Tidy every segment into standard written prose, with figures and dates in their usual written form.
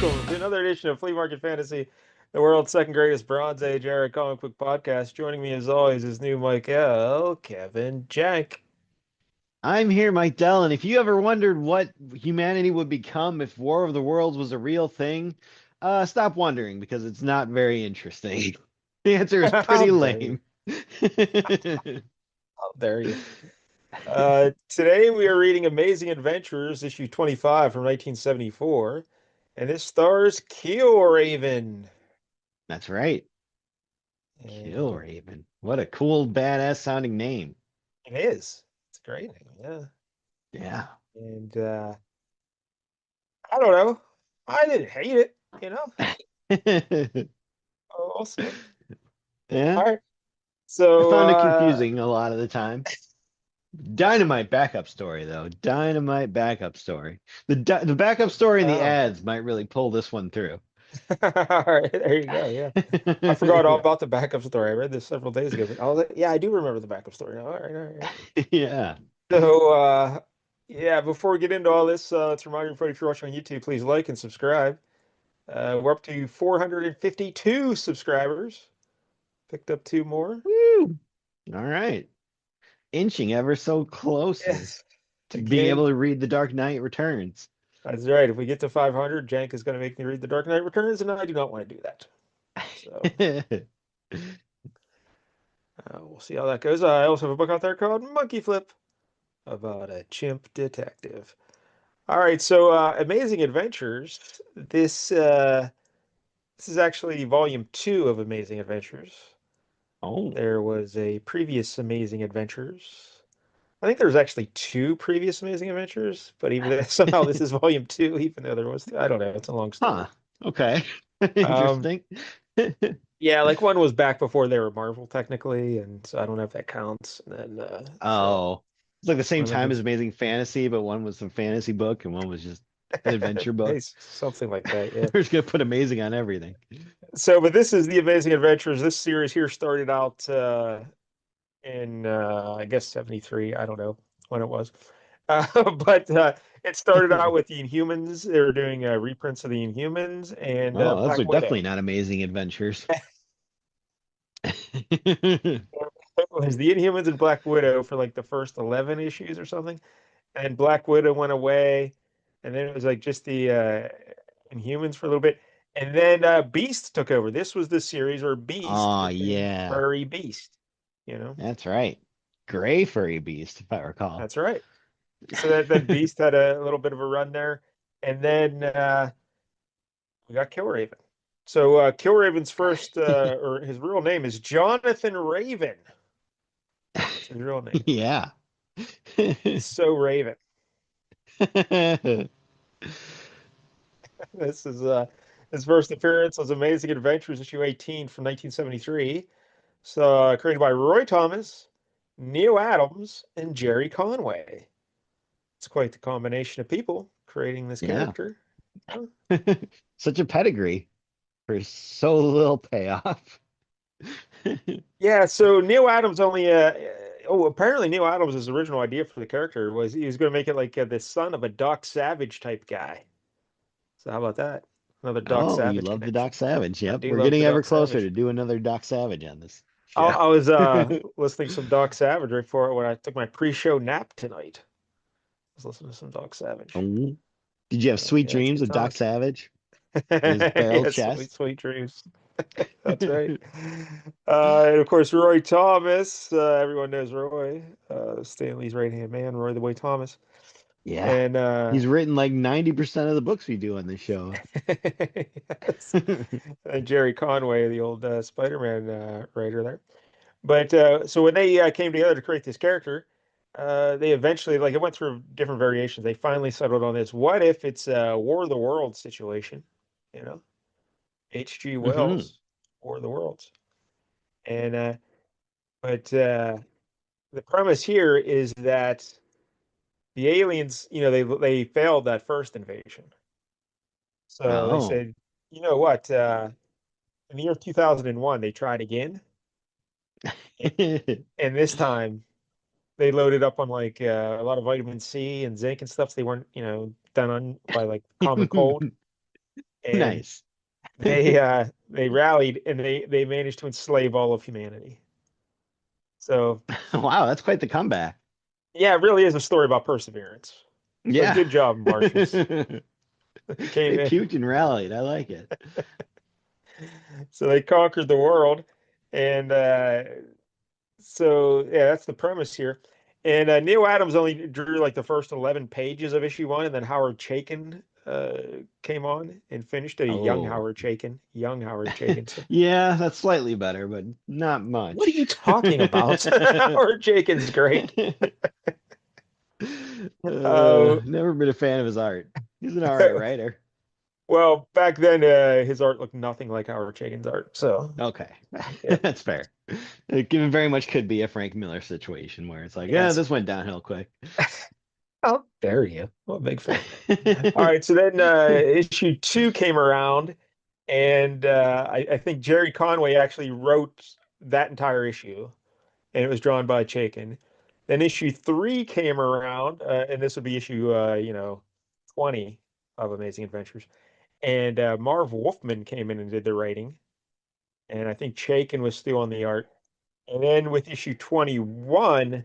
welcome to another edition of Flea Market Fantasy, the world's second greatest Bronze Age era comic book podcast. Joining me as always is new Michael, Kevin, Jank. I'm here, Mike Dell, and if you ever wondered what humanity would become if War of the Worlds was a real thing, stop wondering because it's not very interesting. The answer is How pretty dare you? lame. How dare you? Today we are reading Amazing Adventures, issue 25 from 1974, and this stars Killraven. That's right. And Killraven. What a cool, badass sounding name. it is. It's a great name, yeah. Yeah. And I don't know. I didn't hate it, you know? Oh, we'll see. Yeah. All right. I So, found it confusing a lot of the time. Dynamite backup story, though. Dynamite backup story. The backup story and the oh. ads might really pull this one through. All right, there you go. Yeah. I forgot all about the backup story. I read this several days ago, but yeah, I do remember the backup story now. All right, all right. Yeah. So, yeah, before we get into all this, let's remind everybody if you're watching on YouTube, please like and subscribe. We're up to 452 subscribers. Picked up two more. Woo! All right. Inching ever so closer Yes. to being Again, able to read The Dark Knight Returns. that's right. If we get to 500, Jank is going to make me read The Dark Knight Returns, and I do not want to do that. So, we'll see how that goes. I also have a book out there called Monkey Flip about a chimp detective. All right, so Amazing Adventures. This is actually volume two of Amazing Adventures. Oh, There was a previous Amazing Adventures. I think there was actually two previous Amazing Adventures, but even somehow this is volume two, even though there was two. I don't know. It's a long huh. story. Okay. Um, Interesting. yeah, like one was back before they were Marvel technically, and so I don't know if that counts. And then so Oh, it's like the same one of time them, as Amazing Fantasy, but one was a fantasy book and one was just an adventure book. something like that. Yeah. We're just gonna put amazing on everything. So, but this is the Amazing Adventures. This series here started out in I guess 73. I don't know when it was. But it started out with the Inhumans. They were doing reprints of the Inhumans and Oh, those are Black definitely Widow. not amazing adventures. It was the Inhumans and Black Widow for like the first 11 issues or something. And Black Widow went away. And then it was like just the Inhumans for a little bit. And then Beast took over. This was the series where Beast Oh, became yeah. Furry Beast. You know, That's right. Gray furry beast, if I recall. that's right. So that Beast had a little bit of a run there. And then we got Killraven. So Killraven's first, or his real name is Jonathan Raven. That's his real name. Yeah. He's so Raven. This is his first appearance was Amazing Adventures issue 18 from 1973. So created by Roy Thomas, Neil Adams, and Jerry Conway. It's quite the combination of people creating this Yeah. character. Huh? Such a pedigree for so little payoff. Yeah, so Neil Adams only oh, apparently Neil Adams' original idea for the character was he was going to make it like the son of a Doc Savage type guy. So how about that? Another Doc Oh, you Savage love the connection. Doc Savage. I Yep, do we're love getting the ever Doc closer to Savage. do another Doc Savage on this I, show. I was listening to some Doc Savage right before when I took my pre-show nap tonight. I was listening to some Doc Savage. Oh, did you have sweet Yeah, it's dreams good of Doc talk. Savage in his barrel Yes, sweet, chest? sweet dreams. That's right. And of course, Roy Thomas. Everyone knows Roy, Stanley's right-hand man, Roy the Boy Thomas. Yeah. And He's written like 90% of the books we do on this show. yes, and Jerry Conway, the old Spider-Man writer there. But so when they came together to create this character, they eventually, like, it went through different variations. They finally settled on this. What if it's a War of the Worlds situation? You know, H.G. Hmm. Wells, War of the Worlds. And but the premise here is that the aliens, they failed that first invasion. So they Oh. said, you know what? In the year 2001, they tried again, and this time they loaded up on like a lot of vitamin C and zinc and stuff. So they weren't, done on by like common cold. and Nice. they rallied and they managed to enslave all of humanity. So Wow, that's quite the comeback. yeah, it really is a story about perseverance. So Yeah. good job, Martians. They They came in, puked and rallied. I like it. so they conquered the world, and so yeah, that's the premise here. And Neil Adams only drew like the first 11 pages of issue one, and then Howard Chaykin came on and finished it. A Oh. Young Howard Chaykin. So Yeah, that's slightly better, but not what are you much. talking about? Howard Chaykin's great. Uh, Never been a fan of his art. He's an all right writer. well, back then his art looked nothing like Howard Chaykin's art. So Okay, yeah, that's fair. It very much could be a Frank Miller situation where it's like, yeah, yes. this went downhill quick. How dare you? I'm a big fan. All right, so then issue two came around, and I think Jerry Conway actually wrote that entire issue, and it was drawn by Chaykin. Then issue three came around, and this would be issue 20 of Amazing Adventures, and Marv Wolfman came in and did the writing, and I think Chaykin was still on the art. And then with issue 21,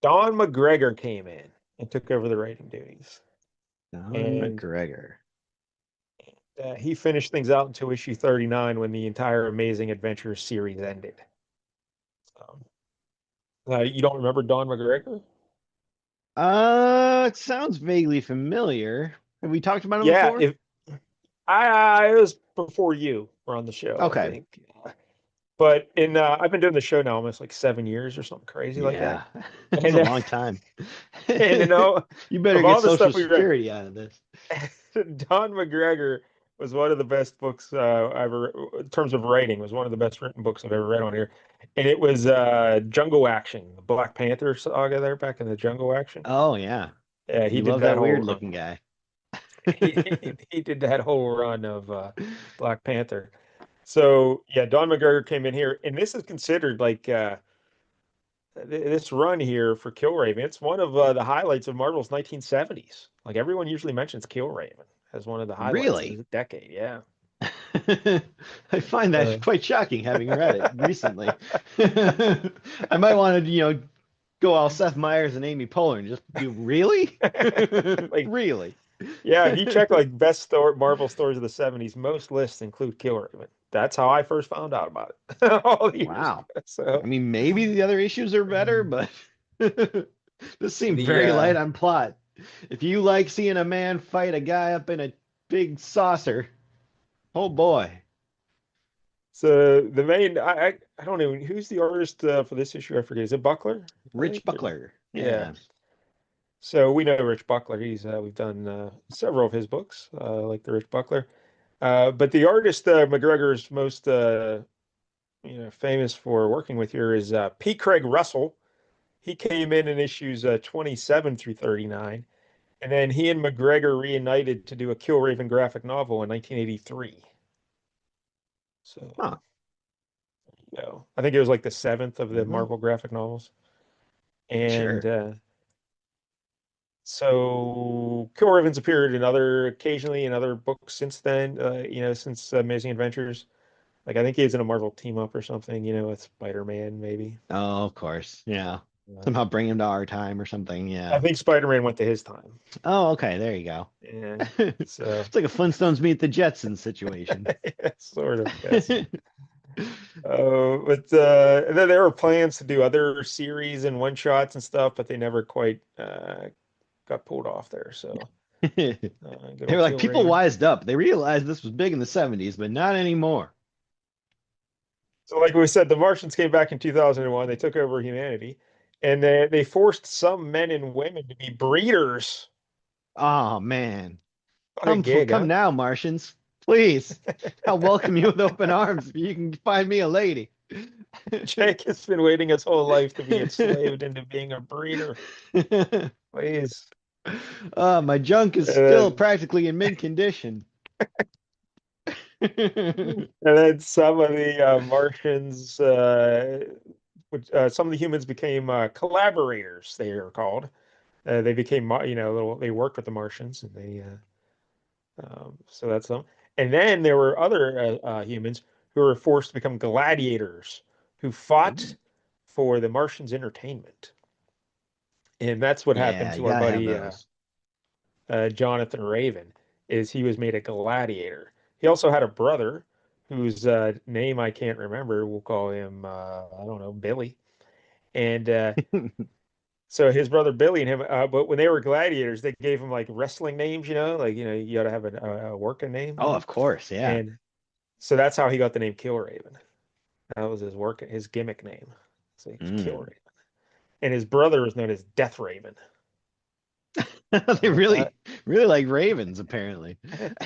Don McGregor came in and took over the writing duties. Don And McGregor. he finished things out until issue 39 when the entire Amazing Adventures series ended. You don't remember Don McGregor? It sounds vaguely familiar. Have we talked about him Yeah, before? if I it was before you were on the show, I Okay. think. But in I've been doing the show now almost like 7 years or something crazy like that. Yeah, that's And a long time. and You better of get all the Social stuff we read, Security out of this. Don McGregor was one of the best books I ever, in terms of writing, was one of the best written books I've ever read on here. And it was Jungle Action, the Black Panther saga there back in the Jungle Action. Oh yeah, Yeah, he you did love that that whole weird run. looking guy. He did that whole run of Black Panther. So yeah, Don McGregor came in here, and this is considered like this run here for Killraven. It's one of the highlights of Marvel's 1970s. Like everyone usually mentions Killraven as one of the highlights of Really? the decade. Yeah. I find that Uh, quite shocking having read it recently. I might want to, go all Seth Meyers and Amy Poehler and just do really? like, Really? yeah, if you check like best store Marvel stores of the 70s, most lists include Killraven. That's how I first found out about it all the years Wow. ago. I So mean, maybe the other issues are better, but this seemed the very light on plot. If you like seeing a man fight a guy up in a big saucer, oh boy. so the main I don't know who's the artist for this issue. I forget. Is it Buckler? I Rich think. Buckler. Yeah. Yeah. So we know Rich Buckler. He's we've done several of his books, like the Rich Buckler. But the artist McGregor is most famous for working with here is P. Craig Russell. He came in issues 27 through 39, and then he and McGregor reunited to do a Killraven graphic novel in 1983. So, Huh. I think it was like the seventh of the Well, Marvel graphic novels. And sure. so Killraven's appeared occasionally in other books since then, since Amazing Adventures. Like I think he was in a Marvel team up or something, with Spider-Man maybe. Oh, of course. Yeah. Uh, Somehow bring him to our time or something. I Yeah. think Spider-Man went to his time. Oh, okay. There you go. Yeah. So It's like a Flintstones meet the Jetsons situation. yeah, sort of, yes. But and then there were plans to do other series and one shots and stuff, but they never quite got pulled off there. So They good were old like, people Killraven. wised up. They realized this was big in the 70s, but not anymore. So like we said, the Martians came back in 2001. They took over humanity, and they forced some men and women to be breeders. Oh, man. What a gig, Come huh? now, Martians. Please. I'll welcome you with open arms if you can find me a lady. Jake has been waiting his whole life to be enslaved into being a breeder. Please. My junk is still And practically in mint condition. and then some of the Martians, some of the humans became collaborators, they are called. They became, little, they worked with the Martians and So that's them. And then there were other humans who were forced to become gladiators who fought Ooh. for the Martians' entertainment. And that's what happened Yeah, you to our gotta have buddy those. Jonathan Raven, is he was made a gladiator. He also had a brother whose name I can't remember. We'll call him I don't know, Billy. And so his brother Billy and him, but when they were gladiators, they gave him like wrestling names, like you got to have a working name, Oh, of course, yeah. and so that's how he got the name Killraven. That was his gimmick name. So he was Mm. Killraven, and his brother was known as Death Raven. They How about really, really like ravens, apparently. that?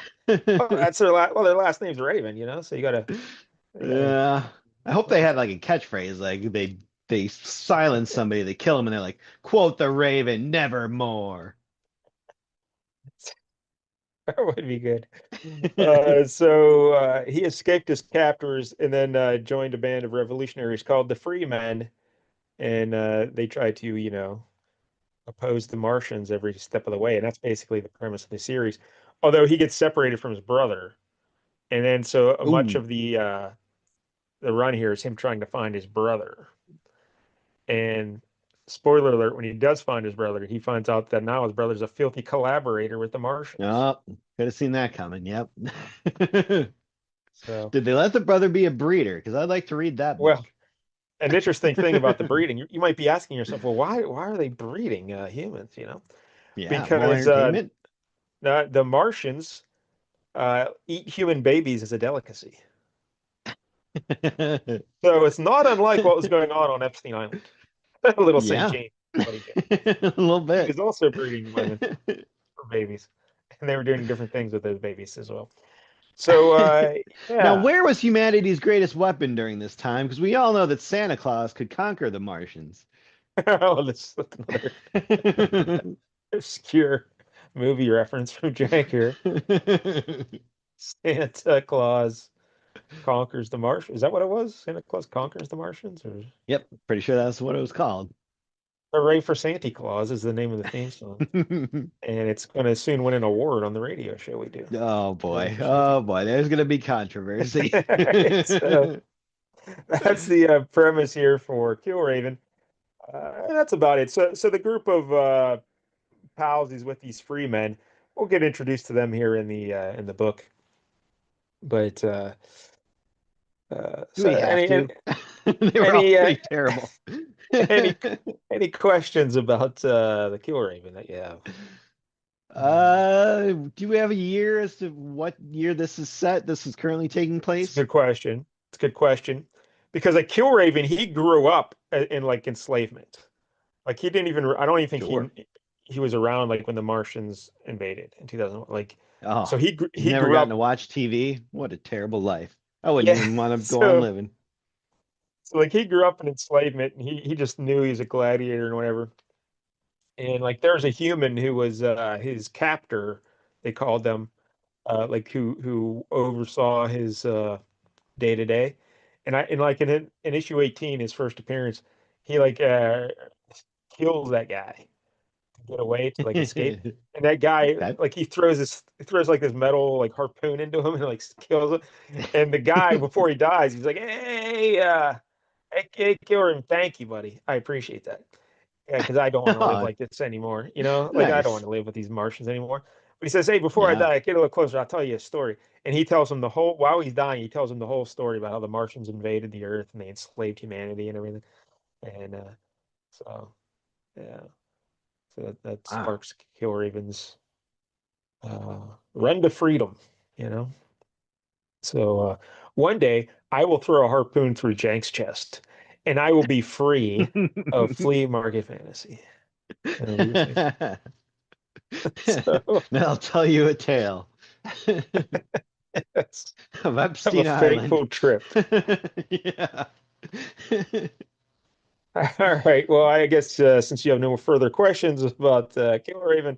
Well, that's their last name's Raven, So you gotta. Yeah. I hope they had like a catchphrase, like they silence somebody, they kill him, and they're like, "Quote the Raven, nevermore." That would be good. So he escaped his captors and then joined a band of revolutionaries called the Freemen, and they tried to, oppose the Martians every step of the way, and that's basically the premise of the series. Although he gets separated from his brother, and then so much Ooh. of the run here is him trying to find his brother. And spoiler alert, when he does find his brother, he finds out that now his brother's a filthy collaborator with the Martians. Oh, could have seen that coming. Yep. So, Did they let the brother be a breeder? Because I'd like to read that well, book. an interesting thing about the breeding, you might be asking yourself, well, why are they breeding humans, Yeah, more Because entertainment. the Martians eat human babies as a delicacy. So it's not unlike what was going on Epstein Island. Little St. Yeah, James, buddy James. a little He bit. was also breeding women for babies, and they were doing different things with those babies as well. So Now, yeah, where was humanity's greatest weapon during this time? Because we all know that Santa Claus could conquer the Martians. oh, that's another obscure movie reference from Jack here. Santa Claus conquers the Martians. Is that what it was? Santa Claus conquers the Martians, or Yep, pretty sure that's what it was called. Hooray for Santa Claus is the name of the theme song. And it's going to soon win an award on the radio show we do. Oh Hooray boy. for Santa Oh boy. There's going to be controversy. So that's the premise here for Killraven. And that's about it. So the group of pals is with these free men. We'll get introduced to them here in the book. But Do so we have to? They were all any pretty terrible. any any questions about the Killraven that you have? Do we have a year as to what year this is set? This is currently taking It's a place? good question. It's a good question because like Killraven, he grew up in like enslavement. Like he didn't even. I don't even think Sure. he was around like when the Martians invaded in 2001. Like, so Oh, he's he never grew gotten up. to watch TV. What a terrible life. I wouldn't Yeah. even want to go on So living. like he grew up in enslavement, and he just knew he was a gladiator and whatever. And like there's a human who was his captor. They called them like who oversaw his day to day. And like in issue 18, his first appearance, he like kills that guy to get away to like escape. And that guy Okay. like he throws like this metal like harpoon into him and like kills him. And the guy before he dies, he's like, hey, Killraven, thank you, buddy. I appreciate that. Yeah, because I don't want to live Oh, like this anymore. Like I don't want nice. to live with these Martians anymore. But he says, hey, before I Yeah. die, get a little closer. I'll tell you a story. And he tells him while he's dying, he tells him the whole story about how the Martians invaded the Earth and they enslaved humanity and everything. And so, yeah, so that Wow. sparks Killraven's run to freedom, you know? So one day I will throw a harpoon through Jank's chest and I will be free of Flea Market Fantasy. And he was like, so Now I'll tell you a tale yes, of have a Epstein Island. fateful trip. Yeah. All right. Well, I guess since you have no further questions about Killraven,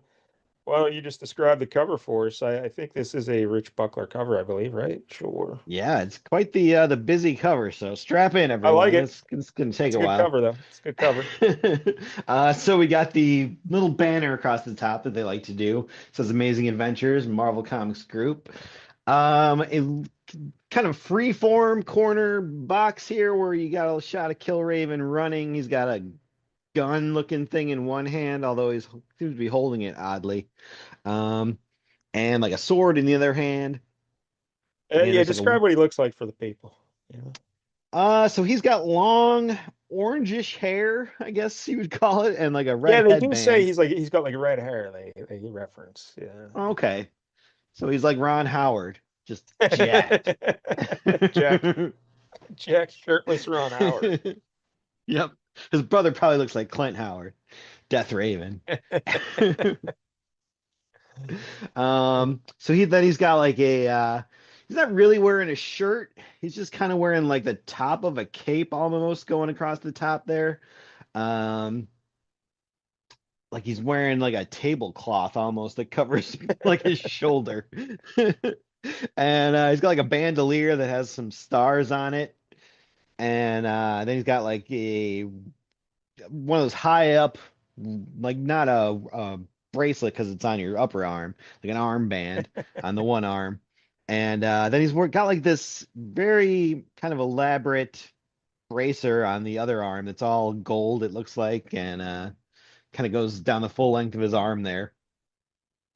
Well, you just described the cover for us. I think this is a Rich Buckler cover, I believe, right? Sure. Yeah, it's quite the busy cover, so strap in, I like everyone. it. It's gonna take It's a a good while. cover, though. It's a good cover. So we got the little banner across the top that they like to do. It says Amazing Adventures, Marvel Comics Group. A kind of free form corner box here where you got a shot of Killraven running. He's got a gun looking thing in one hand, although he seems to be holding it oddly. Um, and like a sword in the other hand. And Yeah, there's like a describe what he looks like for the people. Yeah. so he's got long orangish hair, I guess you would call it, and like a Yeah, red they do say headband. he's got like red hair. They reference. Yeah. Okay. So he's like Ron Howard, just jacked. Jack Jack shirtless Ron Howard. Yep. His brother probably looks like Clint Howard, Death Raven. So he's got like a he's not really wearing a shirt. He's just kind of wearing like the top of a cape almost going across the top there. Um, like he's wearing like a tablecloth almost that covers like his shoulder. And he's got like a bandolier that has some stars on it. And then he's got like a one of those high up, like not a bracelet because it's on your upper arm, like an armband on the one arm. And then got like this very kind of elaborate bracer on the other arm that's all gold, it looks like, and kind of goes down the full length of his arm there.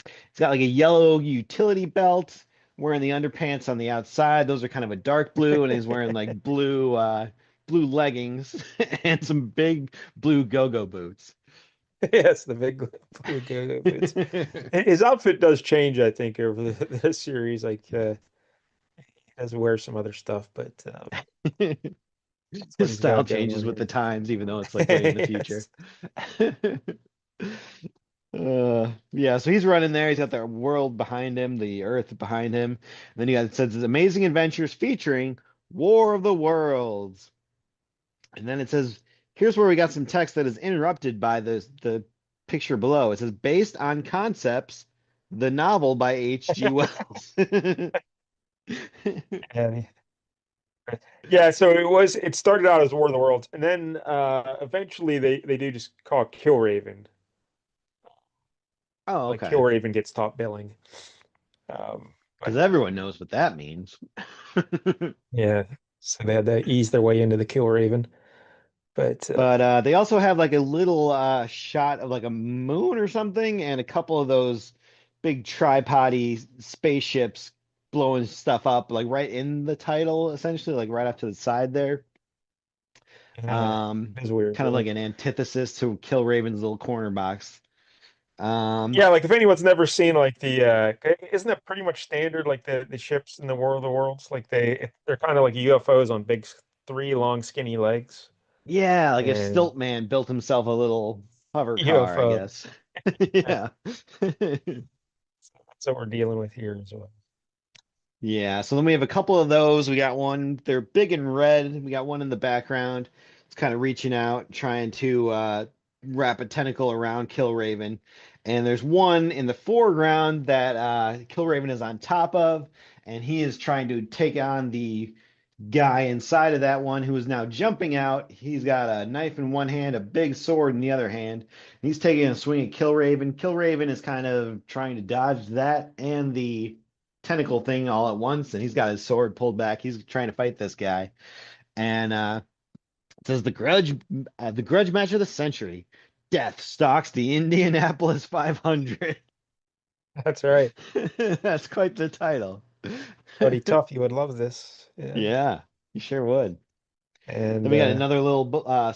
He's got like a yellow utility belt, wearing the underpants on the outside. Those are kind of a dark blue, and he's wearing like blue leggings and some big blue go-go boots. Yes, the big blue go-go boots. His outfit does change, I think, over the series. Like he does wear some other stuff, but that's what His he's style got going changes on with the here. times, even though it's like way in the future. Yes. Yeah, so he's running there. He's got the world behind him, the earth behind him. And then you got it says amazing adventures featuring War of the Worlds. And then it says, here's where we got some text that is interrupted by the picture below. It says, based on concepts, the novel by H.G. Wells. Yeah, yeah, so it started out as War of the Worlds, and then eventually they do just call it Killraven. Oh, Like okay. Killraven gets top billing. Because But everyone knows what that means. yeah, so they had to ease their way into the Killraven. But But they also have like a little shot of like a moon or something, and a couple of those big tripody spaceships blowing stuff up, like right in the title, essentially, like right off to the side there. yeah, it is weird. Kind of Yeah. like an antithesis to Killraven's little corner box. Um, Yeah, like if anyone's never seen like isn't that pretty much standard like the ships in the War of the Worlds like they're kind of like UFOs on big three long skinny legs yeah, like if and Stiltman built himself a little hover car, I UFO. guess. Yeah. That's what we're dealing with here as well. Yeah, so then we have a couple of those. We got one, they're big and red. We got one in the background. It's kind of reaching out, trying to wrap a tentacle around Killraven. And there's one in the foreground that Killraven is on top of, and he is trying to take on the guy inside of that one who is now jumping out. He's got a knife in one hand, a big sword in the other hand. He's taking a swing at Killraven. Killraven is kind of trying to dodge that and the tentacle thing all at once, and he's got his sword pulled back. He's trying to fight this guy. And it says the grudge match of the century. Death stalks the Indianapolis 500. That's right. That's quite the title. Buddy Tough, you would love this. Yeah. Yeah, you sure would. Then And we got another little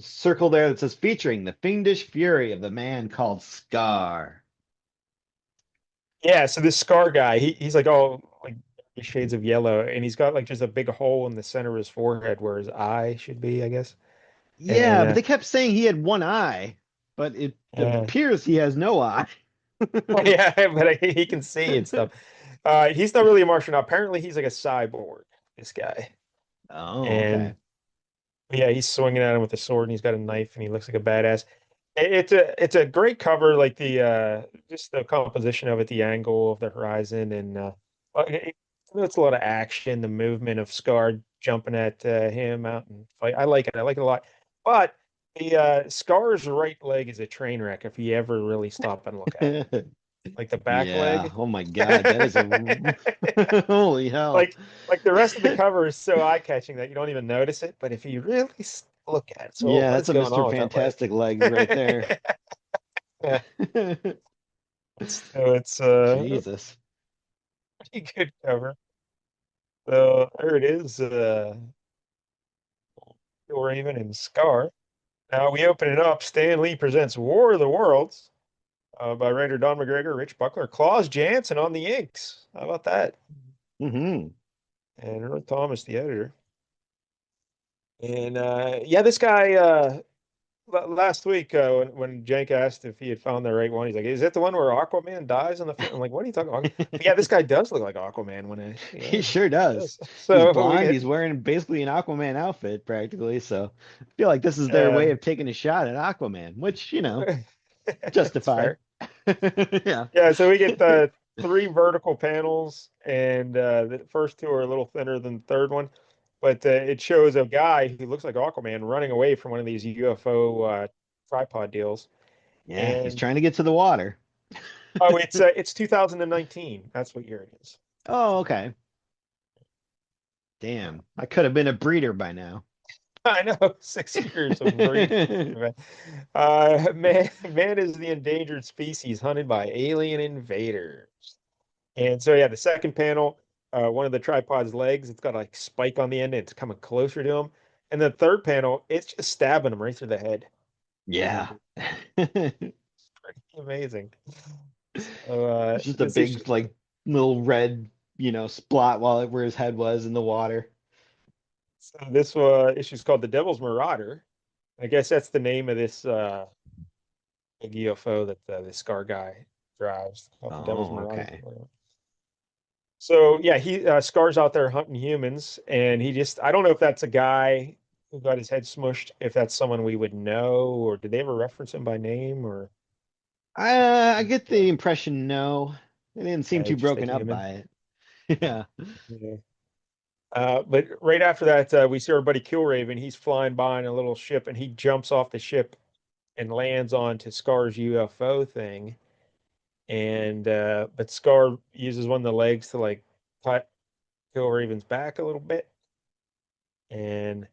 circle there that says featuring the fiendish fury of the man called Skar. yeah, so this Scar guy, he's like all like shades of yellow, and he's got like just a big hole in the center of his forehead where his eye should be, I guess. And Yeah, but they kept saying he had one eye, but it uh, appears he has no eye. yeah, but he can see and stuff. He's not really a Martian. Apparently, he's like a cyborg, this guy. Oh, okay. And yeah, he's swinging at him with a sword and he's got a knife and he looks like a badass. It's a great cover, like the just the composition of it, the angle of the horizon, and it's a lot of action, the movement of Skar jumping at him out and fight. I like it. I like it a lot. But the Scar's right leg is a train wreck if you ever really stop and look at it. Like the back Yeah. leg. Oh my God, that is a holy hell. Like like the rest of the cover is so eye-catching that you don't even notice it. But if you really look at it, so Yeah, what that's is a going Mr. on with that leg? Fantastic legs right there. Yeah, it's Jesus. pretty good cover. So there it is, Killraven and Skar. Now we open it up. Stan Lee presents War of the Worlds by writer Don McGregor, Rich Buckler, Klaus Janson on the inks. How about that? Hmm. And Earl Thomas, the editor. And yeah, this guy last week when Jank asked if he had found the right one, he's like, "Is it the one where Aquaman dies on the film?" I'm like, "What are you talking about?" But yeah, this guy does look like Aquaman when I He yeah, sure he does. does. He's So we blonde. get He's wearing basically an Aquaman outfit, practically. So I feel like this is their way uh, of taking a shot at Aquaman, which, it's justified. fair. Yeah. Yeah, so we get three vertical panels, and the first two are a little thinner than the third one, but it shows a guy who looks like Aquaman running away from one of these UFO tripod deals. Yeah, he's And trying to get to the water. oh, it's 2019. That's what year it is. Oh, okay. Damn. I could have been a breeder by now. I know, 6 years of breeding. Man is the endangered species hunted by alien invaders. And so, yeah, the second panel, one of the tripod's legs, it's got like spike on the end, and it's coming closer to him. And the third panel, it's just stabbing him right through the head. And Yeah. it's pretty amazing. So, It's just a this issue, big, like, little red, splot where his head was in the water. so this issue is called The Devil's Marauder. I guess that's the name of this big UFO that this Skar guy drives, called the Devil's Oh, Marauder. okay. So yeah, he Scar's out there hunting humans, and he just I don't know if that's a guy who got his head smushed, if that's someone we would know, or did they ever reference him by name, or I get the impression no. They didn't seem too just a broken up human? by it. Yeah. Yeah. But right after that, we see our buddy Killraven. He's flying by in a little ship, and he jumps off the ship and lands onto Scar's UFO thing. And but Scar uses one of the legs to like cut Killraven's back a little bit, and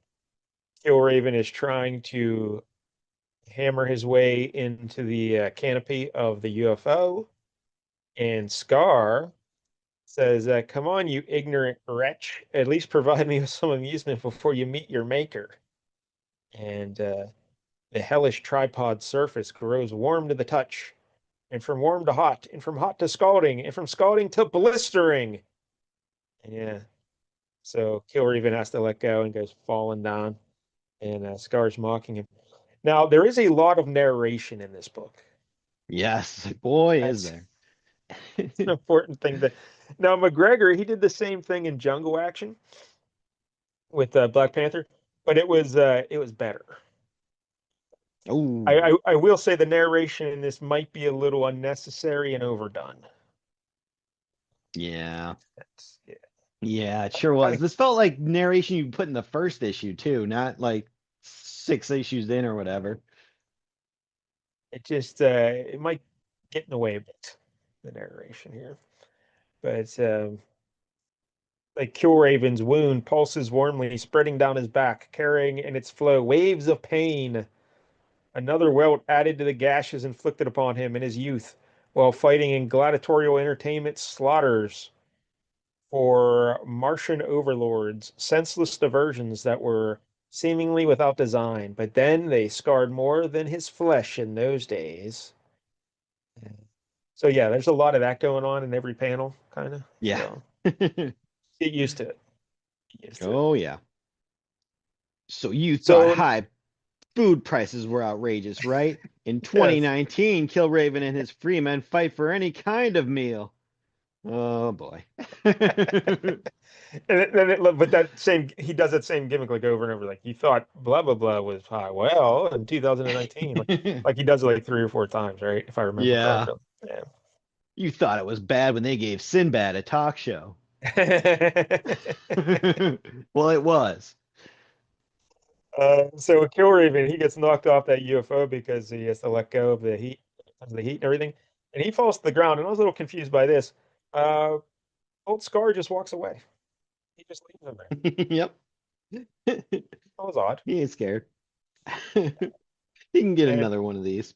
Killraven is trying to hammer his way into the canopy of the UFO. And Skar says, "Come on, you ignorant wretch. At least provide me with some amusement before you meet your maker." And the hellish tripod surface grows warm to the touch, and from warm to hot, and from hot to scalding, and from scalding to blistering. And yeah, so Killraven has to let go and goes falling down, and Scar's mocking him. Now, there is a lot of narration in this book. Yes. Boy, is That's there. an important thing to. Now, McGregor, he did the same thing in Jungle Action with Black Panther, but it was better. I, Oh, I I will say the narration in this might be a little unnecessary and overdone. yeah. Yeah, Yeah, it sure kind was. of. This felt like narration you put in the first issue too, not like 6 issues in or whatever. It might get in the way a bit, the narration here. But like Killraven's wound pulses warmly, spreading down his back, carrying in its flow waves of pain. Another welt added to the gashes inflicted upon him in his youth while fighting in gladiatorial entertainment slaughters for Martian overlords, senseless diversions that were seemingly without design. But then they scarred more than his flesh in those days. So yeah, there's a lot of that going on in every panel, kind of. Yeah. So get used to it. Get used to it. Oh yeah. So you thought So high food prices were outrageous, right? In yes, 2019, Killraven and his Freemen fight for any kind of meal. Oh boy. But that same he does that same gimmick like over and over. Like you thought blah blah blah was high. Well, in 2019, like he does it like 3 or 4 times, right? If I remember Yeah. correctly. Yeah. You thought it was bad when they gave Sinbad a talk show. Well, it was. So Killraven, he gets knocked off that UFO because he has to let go of the heat and everything, and he falls to the ground. And I was a little confused by this. Uh, old Skar just walks away. He just leaves him there. Yep. That was odd. He ain't scared. He can get And another one of these.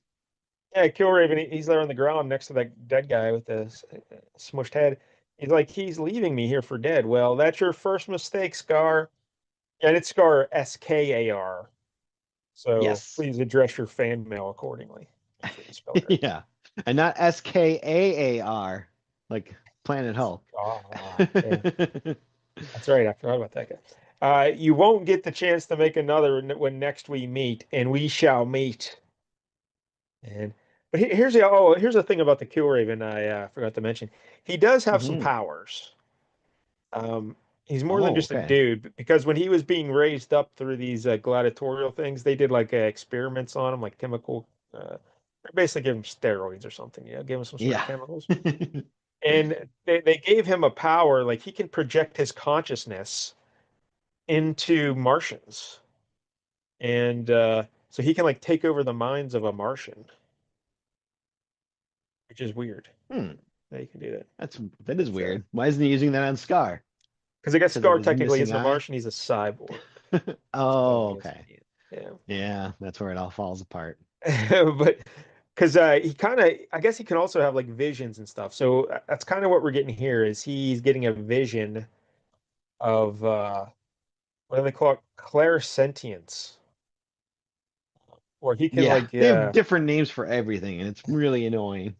yeah, Killraven, he's there on the ground next to that dead guy with the smushed head. He's like, he's leaving me here for dead. Well, that's your first mistake, Skar. And it's Skar, Skar. So Yes. please address your fan mail accordingly. Make sure you spell it right. Yeah. And not Skaar, like Planet Hulk. Ah, yeah, that's right. I forgot about that guy. You won't get the chance to make another when next we meet, and we shall meet. And but here's the thing about the Killraven I forgot to mention. He does have some Hmm. powers. Um, he's more than Oh, just a okay. dude because when he was being raised up through these gladiatorial things, they did like experiments on him, like chemical. They basically give him steroids or something. Yeah, give him some sort of Yeah. chemicals, and they gave him a power like he can project his consciousness into Martians, and so he can like take over the minds of a Martian, which is weird Hmm. that he can do that. That is But weird. Why isn't he using that on Scar? because I guess Because of Scar his technically missing isn't a eye? Martian, he's a cyborg. So Oh, I guess okay. yeah. Yeah, that's where it all falls apart. But because he kind of, I guess he can also have like visions and stuff. So that's kind of what we're getting here is he's getting a vision of what do they call it? Clairsentience, where he can Yeah, like they have different names for everything, and it's really annoying.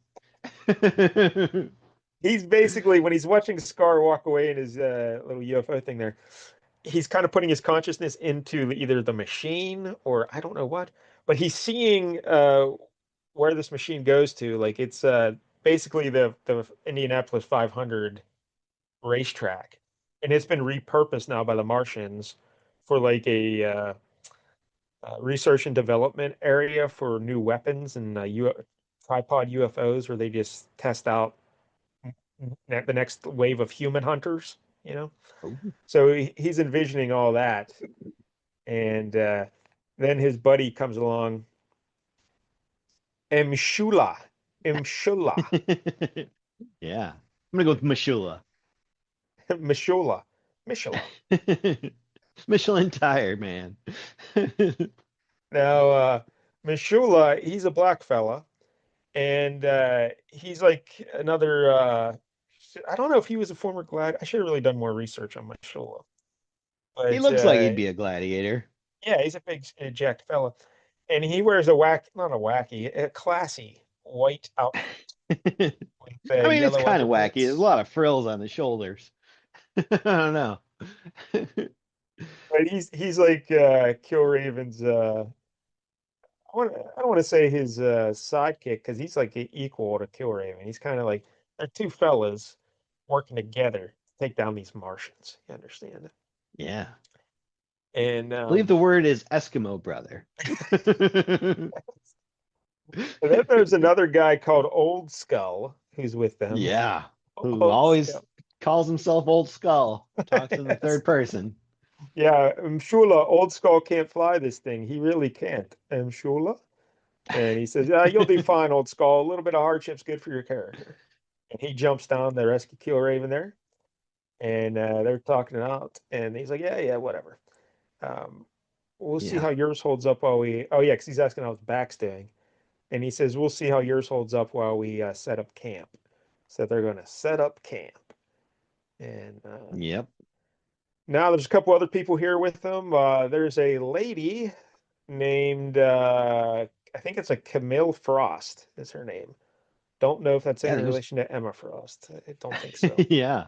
he's basically when he's watching Scar walk away in his little UFO thing there, he's kind of putting his consciousness into either the machine or I don't know what, but he's seeing where this machine goes to. Like it's basically the Indianapolis 500 racetrack, and it's been repurposed now by the Martians for like a research and development area for new weapons and tripod UFOs, where they just test out the next wave of human hunters. You know, Oh. so he's envisioning all that, and then his buddy comes along, Mshula, Mshula, Yeah, I'm gonna go with Mishula. Mishula, Mishula. Michelin tire man. Now, Mishula, he's a black fella, and he's like another. I don't know if he was a former glad. I should have really done more research on Mishula, He but looks like he'd be a gladiator. yeah, he's a big jacked fella, and he wears a not a wacky, a classy white outfit with I mean, it's yellow kind of wacky. There's a underboots. lot of frills on the shoulders. I don't know. But he's like Killraven's. I don't want to say his sidekick because he's like equal to Killraven. He's kind of like they're two fellas working together to take down these Martians. You understand? Yeah. And I believe the word is Eskimo brother. and then there's another guy called Old Skull who's with them. Yeah. Who Old always Skull. calls himself Old Skull, talks in the Yes. third person. Yeah, Shula, Old Skull can't fly this thing. He really can't. Shula. And he says, you'll do fine, Old Skull. A little bit of hardship's good for your character. And he jumps down to rescue Killraven there. And they're talking it out. And he's like, yeah, yeah, whatever. Um, we'll see Yeah. how yours holds up while we. Oh, yeah, because he's asking how his back's doing. And he says, we'll see how yours holds up while we set up camp. So they're going to set up camp. And Yep. now there's a couple other people here with them. There's a lady named, I think it's a Camille Frost, is her name. Don't know if that's Yeah, I any think relation to Emma Frost. I don't think it was so. yeah.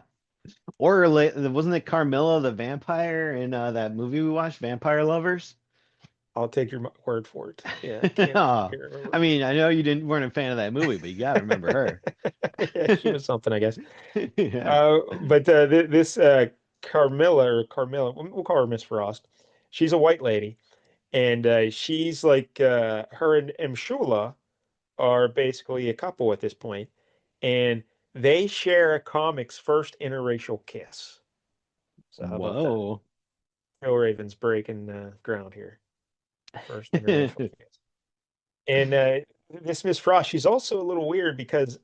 Or wasn't it Carmilla the vampire in that movie we watched, Vampire Lovers? I'll take your word for it. Yeah, I can't Oh, remember. I mean, I know you didn't weren't a fan of that movie, but you gotta remember her. Yeah, she was something, I guess. Yeah. But this Carmilla, we'll call her Miss Frost. She's a white lady, and she's like her and Mshula are basically a couple at this point, and they share a comic's first interracial kiss. So how about that? Whoa. Killraven's breaking ground here. First interracial kiss. And this Miss Frost, she's also a little weird because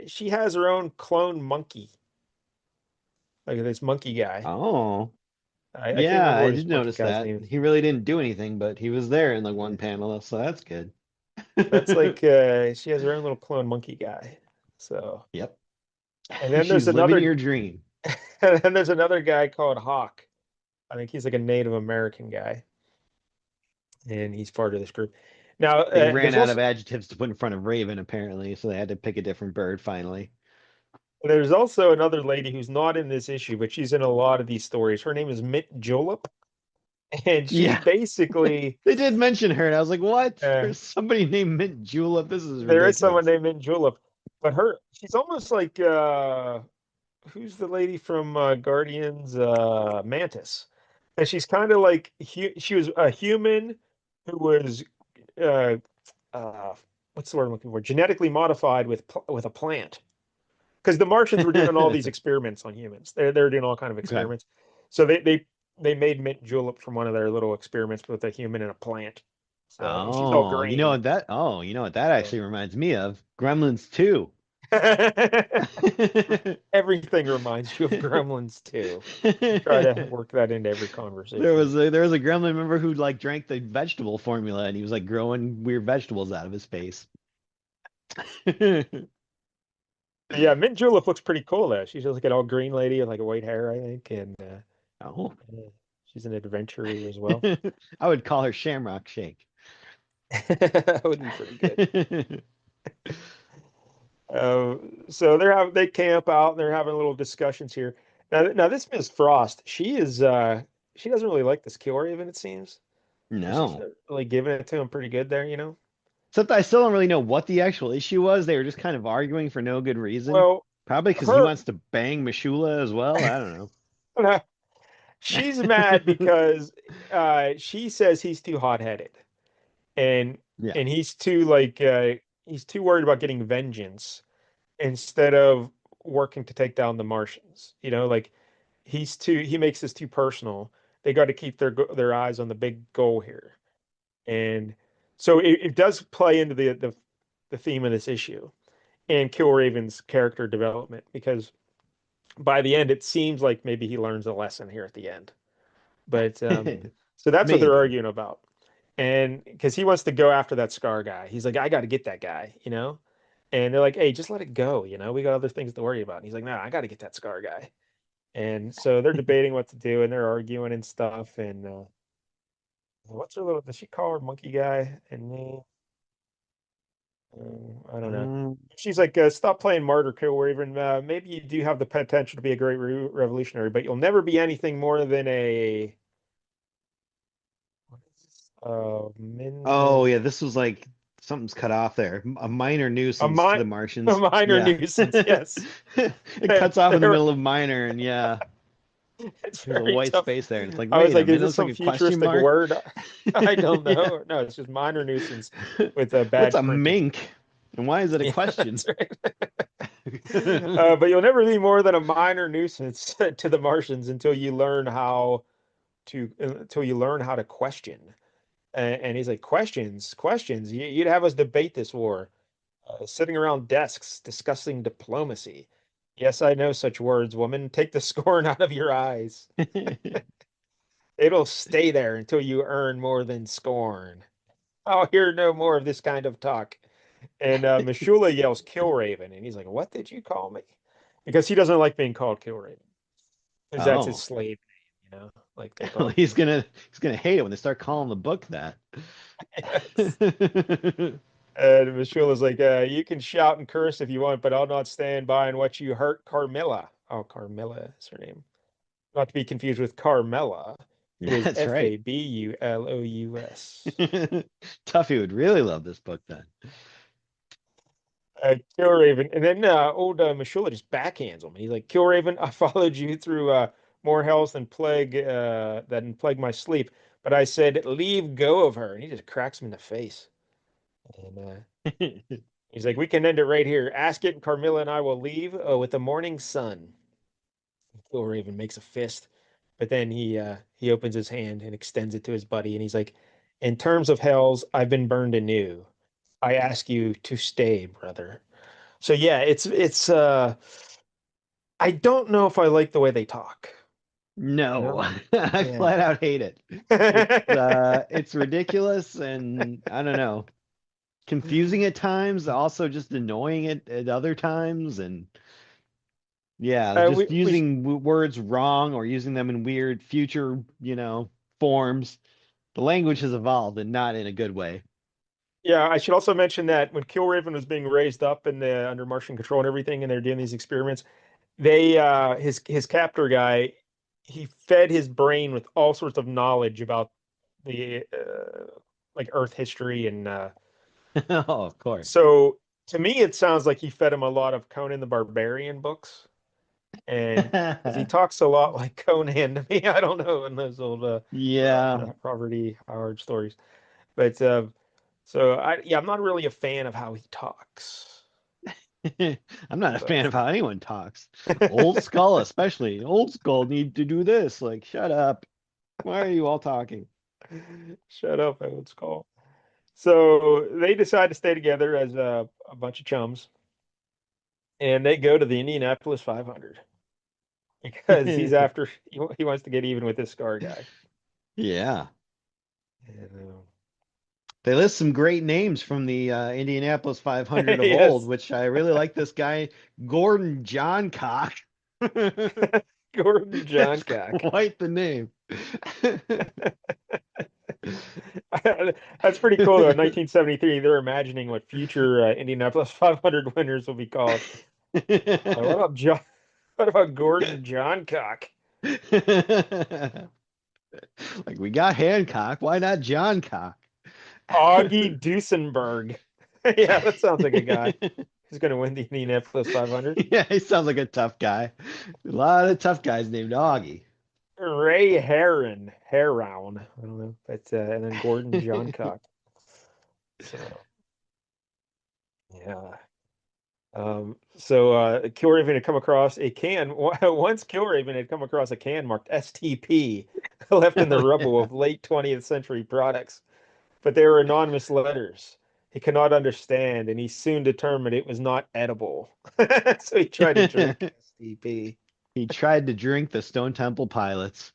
she has her own clone monkey, like this monkey guy. Oh. I can't Yeah, remember I what did his monkey notice guy's that. name is. He really didn't do anything, but he was there in like one Yeah. panel, so that's good. That's like she has her own little clone monkey guy. So, Yep. and then She's there's living another, your dream. and then there's another guy called Hawk. I think he's like a Native American guy, and he's part of this group. Now, They ran there's out of also adjectives to put in front of Raven, apparently, so they had to pick a different bird finally. another lady who's not in this issue, but she's in a lot of these stories. Her name is Mint Julep, and she's Yeah, basically they did mention her, and I was like, what? uh, There's somebody named Mint Julep. This is there is someone ridiculous. named Mint Julep, but she's almost like who's the lady from Guardians? Mantis. And she's kind of like she was a human who was uh, uh, what's the word I'm looking for? Genetically modified with a plant. Because the Martians were doing all these experiments on humans. They're doing all kind of Okay. experiments. So they made mint julep from one of their little experiments with a human and a plant. So and she's all Oh, green. you know what that So. actually reminds me of? Gremlins 2. Everything reminds you of Gremlins too. Try to work that into every conversation. There was a gremlin member who like drank the vegetable formula and he was like growing weird vegetables out of his face. Yeah, mint julep looks pretty cool though. She's just like an all green lady with like a white hair, I think, and Oh. yeah, she's an adventurer as well. I would call her Shamrock Shake. That would be pretty good. Uh, so they camp out and they're having little discussions here. Now this Miss Frost, she doesn't really like this Killraven, it seems. She's No. not really giving it to him pretty good there, you know. Except I still don't really know what the actual issue was. They were just kind of arguing for no good reason. Well, Probably because he her wants to bang Mishula as well. I don't know. she's mad because she says he's too hot-headed and Yeah. he's too worried about getting vengeance instead of working to take down the Martians. You know, like he makes this too personal. They got to keep their eyes on the big goal here. And so it does play into the theme of this issue and Killraven's character development because by the end it seems like maybe he learns a lesson here at the end. But so that's what they're Maybe. arguing about. And because he wants to go after that Skar guy. He's like, I got to get that guy, you know? And they're like, hey, just let it go, you know? We got other things to worry about. And he's like, no, I got to get that Skar guy. And so they're debating what to do and they're arguing and stuff. And what's her little, does she call her monkey guy and me? I don't know. Um, She's like, stop playing martyr kill, or even maybe you do have the potential to be a great revolutionary, but you'll never be anything more than a what is this? oh yeah, this was like something's cut off there. A minor A, nuisance to mi the a Martians. minor Yeah. nuisance. Yes, It cuts off in the There- middle of minor, and yeah, it's there's a very white tough. space there. And it's like, I was wait a like, is minute, it this looks like some a question futuristic mark. word? I don't Yeah. know. No, it's just minor nuisance with a What's bad a printing. mink? And why is it a Yeah, question? that's right. But you'll never be more than a minor nuisance to the Martians until you learn how to question. And he's like, questions. You'd have us debate this war, sitting around desks discussing diplomacy. Yes, I know such words, woman. Take the scorn out of your eyes. It'll stay there until you earn more than scorn. I'll hear no more of this kind of talk. And Mishula yells, Killraven. And he's like, what did you call me? Because he doesn't like being called Killraven. Because that's his Oh, slave name, like they well, call him. he's gonna hate it when they start calling the book that. Yes. And Mishula's like, you can shout and curse if you want, but I'll not stand by and watch you hurt Carmilla. Oh, Carmilla is her name. Not to be confused with Carmella, who is That's right. Fabulous. Tuffy would really love this book then. Killraven, and then old Mishula just backhands him. He's like, Killraven, I followed you through more hells than plague my sleep, but I said, leave go of her, and he just cracks him in the face. And he's like, we can end it right here. Ask it, and Carmilla and I will leave with the morning sun. Killraven makes a fist, but then he opens his hand and extends it to his buddy, and he's like, in terms of hells, I've been burned anew. I ask you to stay, brother. So yeah, it's I don't know if I like the way they talk, you No, know? I Yeah. flat out hate it. It's ridiculous and I don't know, confusing at times, also just annoying at other times, and yeah, We just we using words wrong or using them in weird future, forms. The language has evolved and not in a good way. yeah, I should also mention that when Killraven was being raised up and under Martian control and everything, and they're doing these experiments, they his captor guy, he fed his brain with all sorts of knowledge about the like Earth history and Oh, of course. so to me it sounds like he fed him a lot of Conan the Barbarian books. And because he talks a lot like Conan to me, I don't know in those old Yeah. Robert E. Howard stories, but I'm not really a fan of how he talks. I'm not a fan of So how anyone talks. Old Skull, especially. Old Skull need to do this. Like, shut up. Why are you all talking? shut up, old skull. So they decide to stay together as a bunch of chums, and they go to the Indianapolis 500 because he wants to get even with this Skar guy. Yeah. And, They list some great names from the Indianapolis 500 of old, yes, which I really like this guy, Gordon Johncock. Gordon That's Johncock. quite the name. That's pretty cool though. In 1973, they're imagining what future Indianapolis 500 winners will be called. What about John? What about Gordon Johncock? Like we got Hancock, why not Johncock? Augie Duesenberg. Yeah, that sounds like a guy who's going to win the Indianapolis 500. Yeah, he sounds like a tough guy. A lot of tough guys named Augie. Ray Herown. I don't know, but and then Gordon Johncock. So yeah. Killraven had come across a can. Once Killraven had come across a can marked STP left in the Oh rubble yeah. of late 20th century products, but they were anonymous letters. He could not understand, and he soon determined it was not edible. So he tried to drink STP. He tried to drink the Stone Temple Pilots.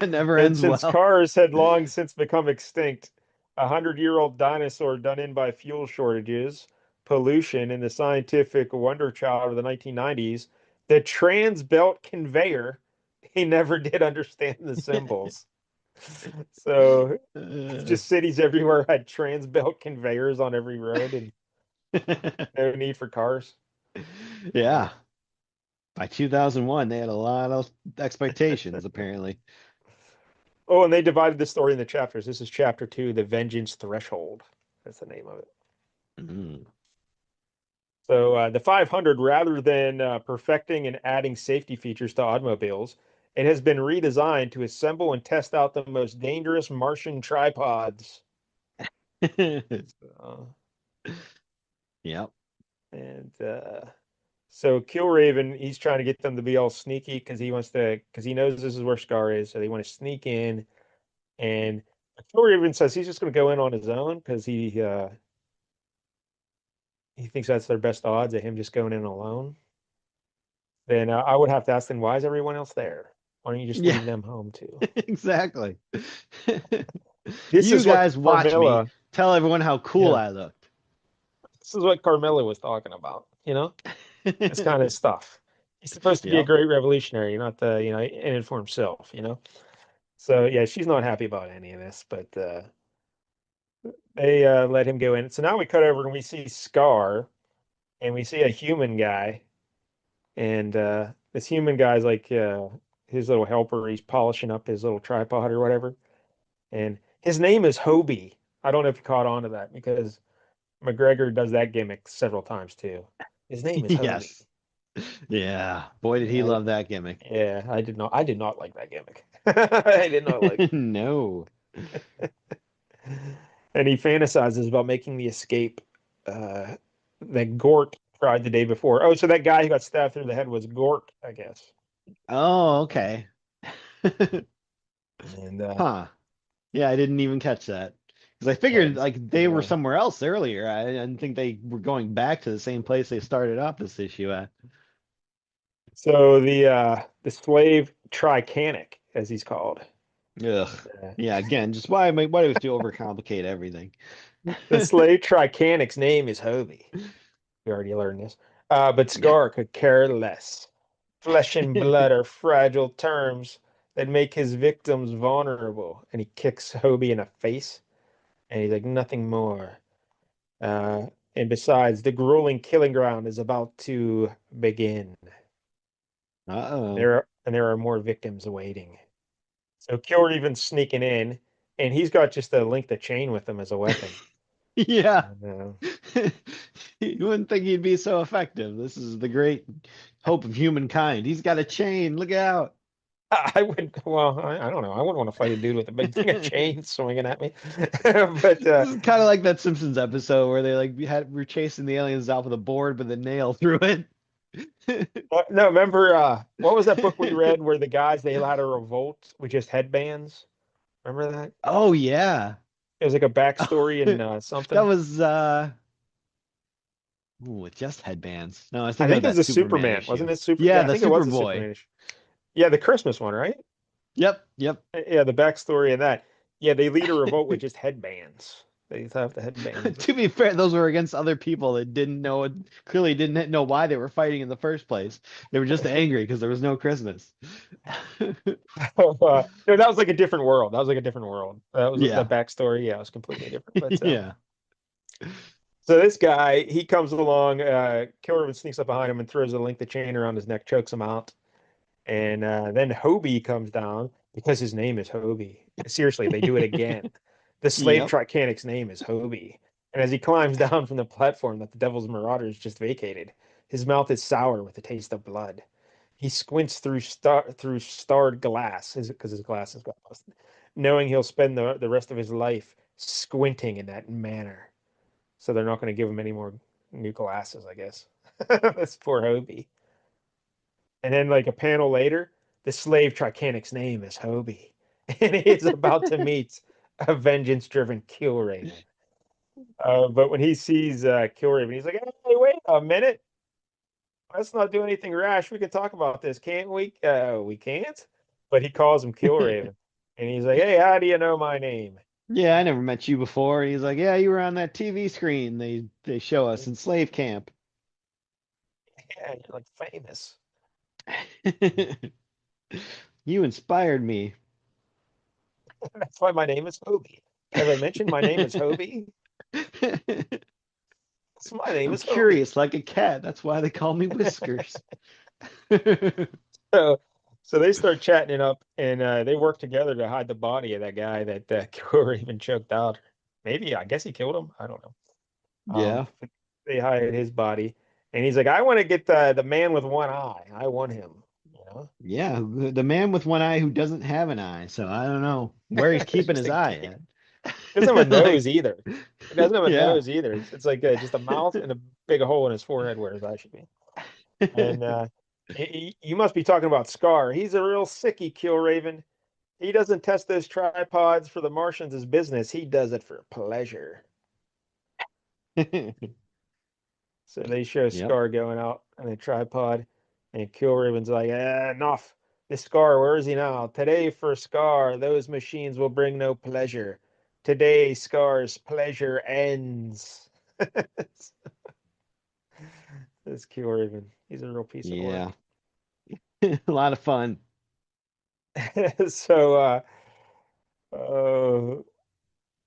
It never And ends since well. cars had long since become extinct, 100-year-old dinosaur done in by fuel shortages, pollution, and the scientific wonder child of the 1990s, the trans belt conveyor, he never did understand the symbols. So Uh, just cities everywhere had trans belt conveyors on every road and no need for cars. yeah. By 2001, they had a lot of expectations, apparently. Oh, and they divided the story into chapters. This is chapter two, The Vengeance Threshold. That's the name of it. Mm. So the 500, rather than perfecting and adding safety features to automobiles, it has been redesigned to assemble and test out the most dangerous Martian tripods. Uh, Yep. and so Killraven, he's trying to get them to be all sneaky because he knows this is where Skar is. So they want to sneak in. And Killraven says he's just going to go in on his own because he thinks that's their best odds of him just going in alone. Then I would have to ask them, why is everyone else there? Why don't you just Yeah, leave them home too? exactly. This You is what guys watch me. Carmilla, Tell everyone how cool yeah, I looked. this is what Carmilla was talking about, this kind of stuff. He's supposed to be a Yep. great revolutionary, not in it for himself, So yeah, she's not happy about any of this, but they let him go in. So now we cut over and we see Skar and we see a human guy, and this human guy's like his little helper. He's polishing up his little tripod or whatever. And his name is Hobie. I don't know if you caught on to that because McGregor does that gimmick several times too. His name is Hobie. Yes. Yeah. Boy, did he Yeah, love that gimmick. yeah, I did not like that gimmick. I did not like No. and he fantasizes about making the escape uh, that Gort tried the day before. Oh, so that guy who got stabbed through the head was Gort, I guess. Oh, okay. And Huh. Yeah, I didn't even catch that. Because I yeah, figured like they were somewhere else earlier. I didn't think they were going back to the same place they started off this issue at. so the slave Tricanic, as he's called. Ugh. Uh, Yeah, again, just why do we have to overcomplicate everything? the slave Tricanic's name is Hobie. We already learned this. But Yeah. Skar could care less. Flesh and blood are fragile terms that make his victims vulnerable. And he kicks Hobie in the face, and he's like, nothing more. Uh, and besides, the grueling killing ground is about to begin. Uh-oh. And there are more victims awaiting. So Killraven's sneaking in, and he's got just a link the chain with him as a weapon. Yeah. And, You wouldn't think he'd be so effective. This is the great hope of humankind. He's got a chain. Look out. I would, well, I don't know. I wouldn't want to fight a dude with a big thing of chain swinging at me. But This is kind of like that Simpsons episode where they like were chasing the aliens out with a board with a nail through it. no, remember what was that book we read where the guys they had a revolt with just headbands? Remember that? Oh yeah. It was like a backstory in That something. was with just headbands. No, I was I thinking of think it was that a Superman Superman, issue. wasn't it? Super, Yeah, yeah, I the think it was a Superboy. Superman issue. Yeah, the Christmas one, right? Yep, yep. Yeah, the backstory in that. Yeah, they lead a revolt with just headbands. They have the headbands. To be fair, those were against other people that didn't know clearly didn't know why they were fighting in the first place. They were just angry because there was no Christmas. No, that was like a different world. That was like a different world. That was the Yeah. backstory. Yeah, it was completely different. But Yeah. so this guy, he comes along. Killraven sneaks up behind him and throws a link of chain around his neck, chokes him out. And then Hobie comes down because his name is Hobie. Seriously, they do it again. The slave Yep. Tricanic's name is Hobie. And as he climbs down from the platform that the Devil's Marauders just vacated, his mouth is sour with the taste of blood. He squints through starred glass because his glasses got busted, knowing he'll spend the rest of his life squinting in that manner. So they're not going to give him any more new glasses, I guess. That's poor Hobie. And then, like a panel later, the slave Tricanic's name is Hobie, and he is about to meet a vengeance-driven Killraven. But when he sees Killraven, he's like, "Hey, wait a minute! Let's not do anything rash. We can talk about this, can't we? We can't." But he calls him Killraven, and he's like, "Hey, how do you know my name?" Yeah, I never met you before. He's like, yeah, you were on that TV screen they show us in slave camp. Yeah, you're like famous. You inspired me. That's why my name is Hobie. Have I mentioned my name is Hobie? So my name I'm is Hobie. curious like a cat. That's why they call me Whiskers. So, so they start chatting it up, and they work together to hide the body of that guy that Killraven choked out. Maybe I guess he killed him. I don't know. Yeah. They hide his body, and he's like, "I want to get the man with one eye. I want him." You know, Yeah, the man with one eye who doesn't have an eye. So I don't know where he's it's keeping just his a eye kid. He doesn't have a at. nose either. He doesn't have a Yeah. nose either. It's like just a mouth and a big hole in his forehead where his eye should be. And you must be talking about Skar. He's a real sickie, Killraven. He doesn't test those tripods for the Martians as business. He does it for pleasure. So they show Yep. Skar going out on a tripod, and Killraven's like, enough. This Skar, where is he now? Today for Skar, those machines will bring no pleasure. Today, Skar's pleasure ends. This Killraven. He's a real piece of Yeah. work. A lot of fun. So uh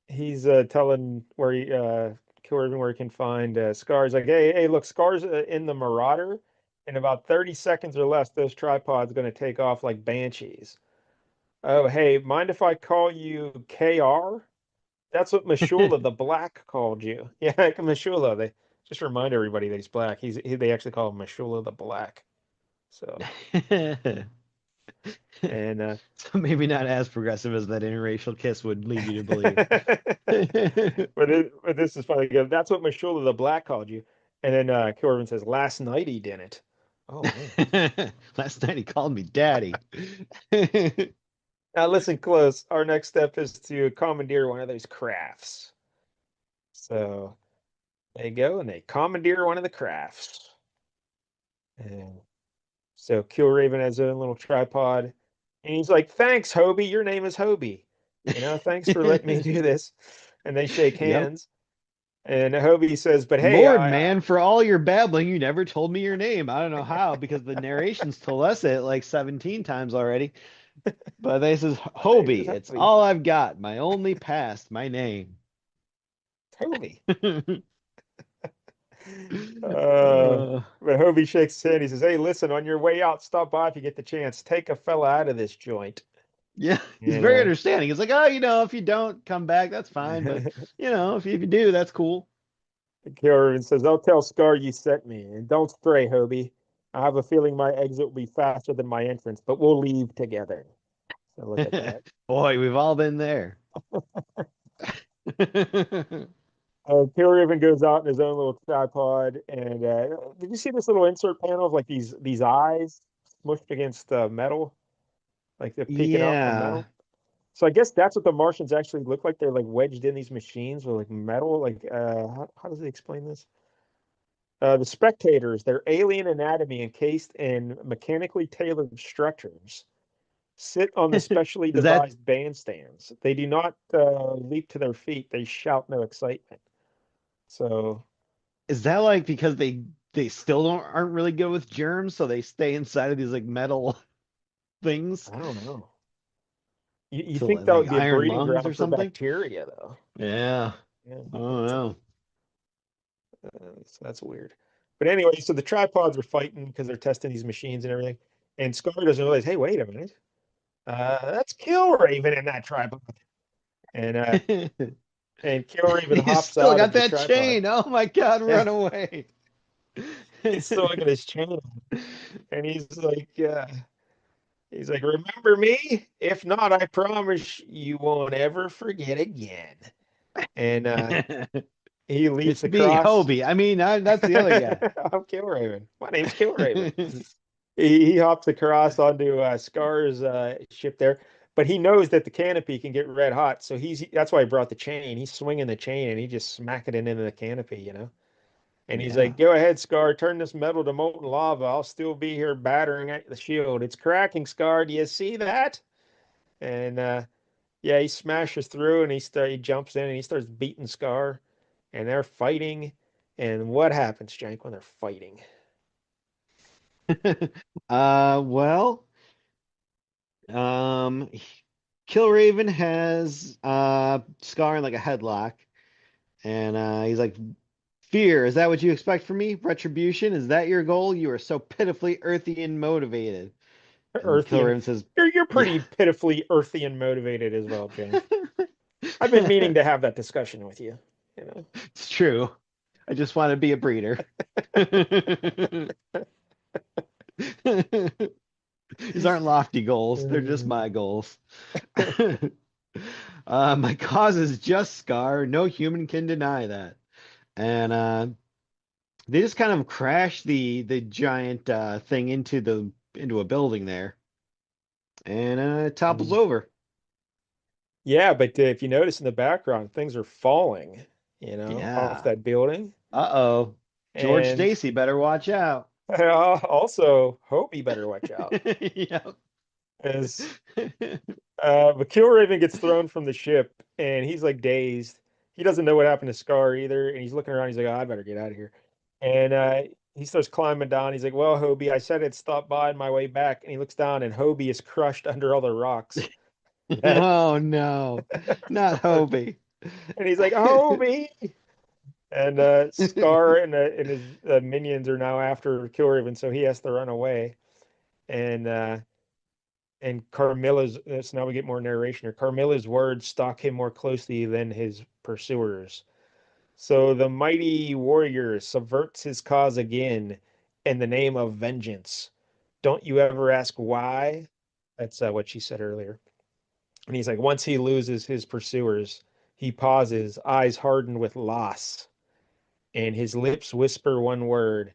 he's telling where he Killraven where he can find Scar's like, hey, look, Scar's in the Marauder. In about 30 seconds or less, those tripods going to take off like banshees. Oh, hey, mind if I call you KR? That's what Mashula the Black called you. Yeah, Mashula. They just remind everybody that he's black. They actually call him Mashula the Black. So and So maybe not as progressive as that interracial kiss would lead you to believe. but this is funny. That's what Mashula the Black called you. And then Killraven says, last night he didn't. Oh man. Last night he called me daddy. Now listen close. Our next step is to commandeer one of those crafts. So they go and they commandeer one of the crafts. And so Killraven has his own little tripod. And he's like, thanks, Hobie. Your name is Hobie. Thanks for letting me do this. And they shake Yep. hands. And Hobie says, but hey, Lord, man, for all your babbling, you never told me your name. I don't know how, because the narration's told us it like 17 times already. But they says, my name is Hobie, it's Hobie. all I've got. My only past, my name. Hobie. Uh, But Hobie shakes his head. He says, hey, listen, on your way out, stop by if you get the chance. Take a fella out of this joint. yeah, he's And very understanding. He's like, oh, if you don't come back, that's fine. But, if you do, that's cool. Killraven says, I'll tell Skar you sent me. And don't stray, Hobie. I have a feeling my exit will be faster than my entrance, but we'll leave together. So look at that. Boy, we've all been there. Killraven goes out in his own little tripod. And did you see this little insert panel of like these eyes smushed against metal? Like they're peeking out from Yeah. metal? So I guess that's what the Martians actually look like. They're like wedged in these machines with like metal. Like how does he explain this? The spectators, their alien anatomy encased in mechanically tailored structures, sit on the specially Is that devised bandstands. They do not leap to their feet. They shout no excitement. So is that like because they still aren't really good with germs, so they stay inside of these like metal things I don't know. You to think that like would be a iron breeding lungs or ground for something? bacteria, though? Yeah. Yeah, I don't know. so that's weird. But anyway, so the tripods are fighting because they're testing these machines and everything. And Scar doesn't realize, hey, wait a minute. That's Killraven in that tripod. And Killraven He's hops still out got of the that tripod. chain. Oh my God, run away. He's still looking at his chain, and he's like, remember me? If not, I promise you won't ever forget again. And he leaps It's me, across. Hobie. I mean, that's the other guy. I'm Killraven. My name's Killraven. He hops across onto Scar's ship there, but he knows that the canopy can get red hot, so that's why he brought the chain. He's swinging the chain and he just smacking it into the canopy. And he's Yeah. like, "Go ahead, Skar, turn this metal to molten lava. I'll still be here battering at the shield. It's cracking, Skar. Do you see that?" And yeah, he smashes through and he jumps in and he starts beating Skar, and they're fighting. And what happens, Jank, when they're fighting? Well, um, Killraven has Scar in like a headlock, and he's like, "Fear, is that what you expect from me? Retribution, is that your goal? You are so pitifully earthy and motivated." And Earthy and Killraven says, you're "Yeah." pretty pitifully earthy and motivated as well, Jank. I've been meaning to have that discussion with you. You know. It's true. I just want to be a breeder. These aren't lofty goals. They're just my goals. My cause is just Scar. No human can deny that. And they just kind of crash the giant thing into a building there, and it topples over. Yeah, but if you notice in the background, things are falling, off Yeah. that building. Uh-oh. George And Stacy better watch out. also, Hobie better watch out. Yep. As but Killraven gets thrown from the ship, and he's like dazed. He doesn't know what happened to Scar either, and he's looking around. He's like, "Oh, I better get out of here." And he starts climbing down. He's like, "Well, Hobie, I said I'd stop by on my way back." And he looks down, and Hobie is crushed under all the rocks. That, Oh no, not Hobie. and he's like, "Hobie!" And Scar and his minions are now after Killraven, so he has to run away. And And Carmilla's, so now we get more narration here. Carmilla's words stalk him more closely than his pursuers. So the mighty warrior subverts his cause again in the name of vengeance. Don't you ever ask why? That's what she said earlier. And he's like, once he loses his pursuers, he pauses, eyes hardened with loss, and his lips whisper one word.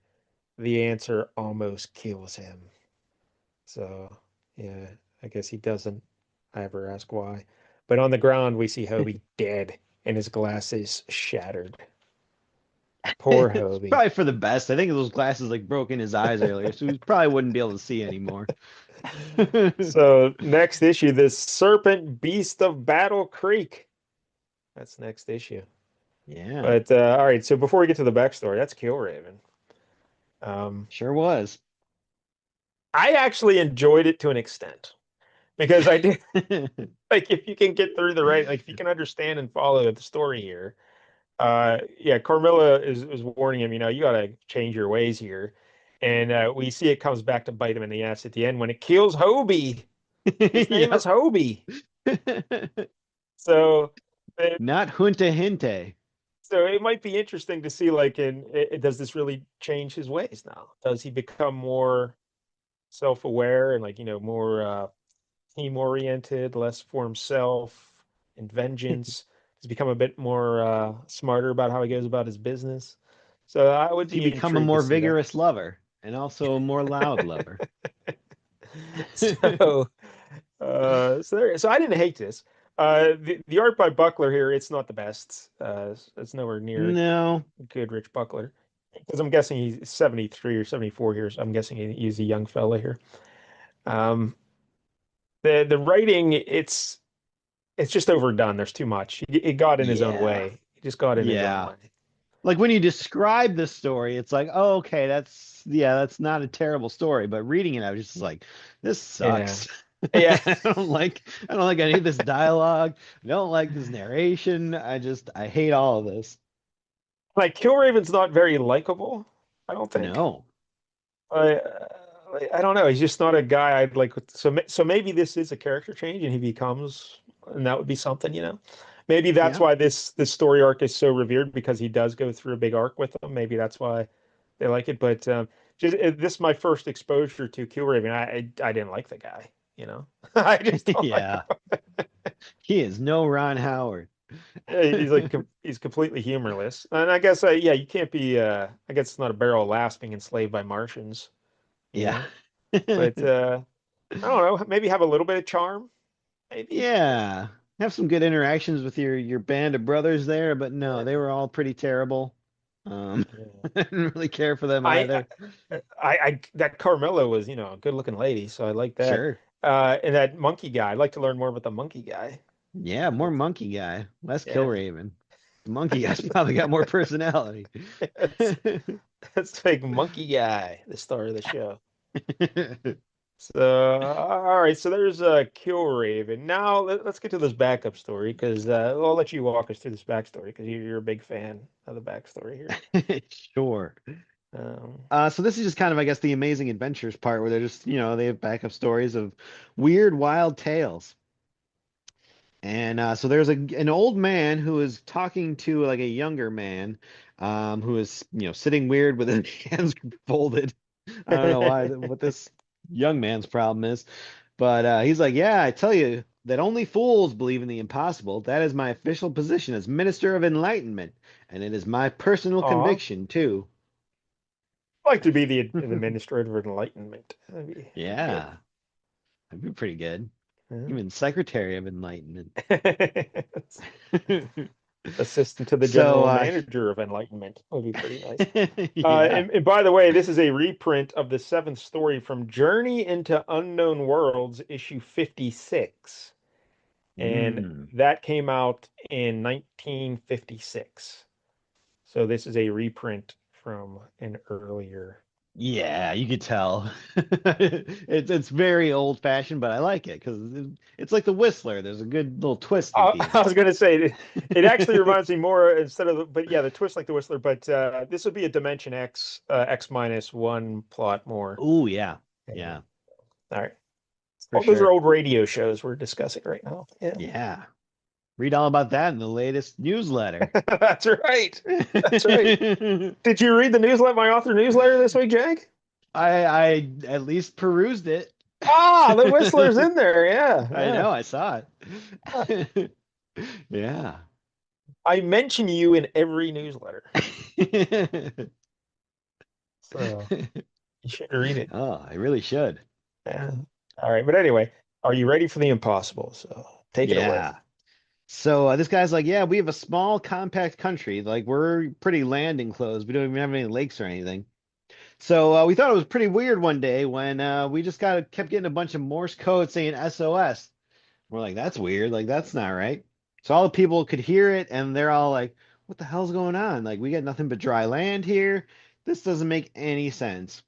The answer almost kills him. So, yeah, I guess he doesn't ever ask why. But on the ground, we see Hobie dead and his glasses shattered. Poor It's Hobie. probably for the best. I think those glasses like broke in his eyes earlier, so he probably wouldn't be able to see anymore. So, next issue, this Serpent Beast of Battle Creek. That's next issue. Yeah, But all right, so before we get to the backstory, that's Killraven. Um, sure was. I actually enjoyed it to an extent because I did like if you can get through the right, like if you can understand and follow the story here. Yeah, Carmilla is warning him, you got to change your ways here. And we see it comes back to bite him in the ass at the end when it kills Hobie. His name is Yep. Hobie. So it, Not Hunta Hinte. so it might be interesting to see like does this really change his ways now? Does he become more self-aware and like, more team oriented, less for himself and vengeance. He's become a bit more smarter about how he goes about his business. So I would Does he be become a intrigued to more see that. vigorous lover and also a more loud lover? So so I didn't hate this. The art by Buckler here, it's not the best. It's nowhere near No. good Rich Buckler. Because I'm guessing he's 73 or 74 here, so I'm guessing he's a young fella here. Um, the writing, it's just overdone. There's too much. He got in his own Yeah. way. He just got in his own Yeah. way. Like when you describe the story, it's like, oh, okay, that's not a terrible story. But reading it, I was just like, this Yeah. sucks. Yeah. I don't like any of this dialogue. I don't like this narration. I hate all of this. Like Killraven's not very likable, I don't think. No. I I don't know. He's just not a guy I'd like. So maybe this is a character change, and he becomes, and that would be something. Maybe that's Yeah. why this story arc is so revered because he does go through a big arc with them. Maybe that's why they like it. But just this is my first exposure to Killraven. I didn't like the guy. I just don't like Yeah. He is no Ron Howard. He's like he's completely humorless, and I guess yeah, you can't be. I guess it's not a barrel of laughs being enslaved by Martians, you Yeah. know. But I don't know. Maybe have a little bit of charm. Maybe. Yeah. Have some good interactions with your band of brothers there, but no, Yeah. they were all pretty terrible. Yeah. I didn't really care for them I, either. I that Carmela was a good looking lady, so I like that. Sure. And that monkey guy. I'd like to learn more about the monkey guy. Yeah, more monkey guy, less Yeah. Killraven. The monkey guy's probably got more personality. That's that's like monkey guy, the star of the show. So, all right. So there's Killraven. Now let's get to this backup story because I'll let you walk us through this backstory because you're a big fan of the backstory here. Sure. Um, So this is just kind of, I guess, the amazing adventures part where they're just, they have backup stories of weird, wild tales. And so there's an old man who is talking to like a younger man, who is, sitting weird with his hands folded. I don't know what this young man's problem is, but he's like, yeah, I tell you that only fools believe in the impossible. That is my official position as Minister of Enlightenment, and it is my personal aw, I'd conviction too. like to be the administrator of enlightenment. That'd be good. Yeah, that'd be pretty good. Yeah. Even Secretary of Enlightenment. Assistant to the So, general manager of enlightenment would be pretty nice. yeah. And by the way, this is a reprint of the seventh story from Journey into Unknown Worlds, issue 56. And Mm. that came out in 1956. So this is a reprint from an earlier. Yeah, you could tell. It's very old fashioned, but I like it because it's like the Whistler. There's a good little twist at the I end. was going to say it actually reminds me more instead of, but yeah, the twist like the Whistler. But this would be a Dimension X, X minus one plot more. Oh yeah, Yeah. yeah. All right. for Oh, those are sure. old radio shows we're discussing right now. Yeah. Yeah. Read all about that in the latest newsletter. That's right. That's right. Did you read the newsletter, my author newsletter this week, Jack? I at least perused it. Ah, the Whistler's in there. Yeah, I yeah. know, I saw Ah, it. Yeah. I mention you in every newsletter, so you should read it. Oh, I really should. Yeah. All right, but anyway, are you ready for the impossible? So take it away. Yeah. So this guy's like, yeah, we have a small, compact country. Like we're pretty land enclosed. We don't even have any lakes or anything. So we thought it was pretty weird one day when we just kept getting a bunch of Morse code saying SOS. We're like, that's weird. Like that's not right. So all the people could hear it, and they're all like, "What the hell's going on? Like we got nothing but dry land here. This doesn't make any sense."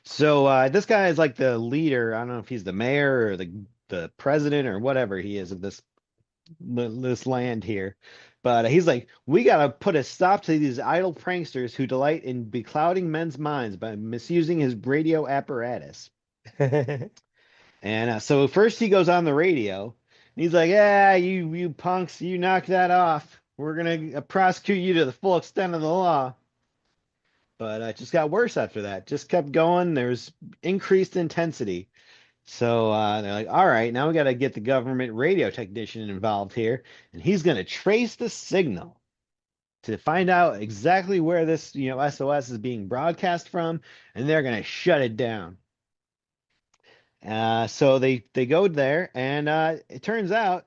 So this guy is like the leader. I don't know if he's the mayor or the president or whatever he is of this land here. But he's like, we got to put a stop to these idle pranksters who delight in beclouding men's minds by misusing his radio apparatus. And so first he goes on the radio. And he's like, yeah, you punks, you knock that off. We're gonna prosecute you to the full extent of the law. But it just got worse after that. Just kept going. There's increased intensity. So they're like, all right, now we got to get the government radio technician involved here, and he's going to trace the signal to find out exactly where this, SOS is being broadcast from, and they're going to shut it down. So they go there, and it turns out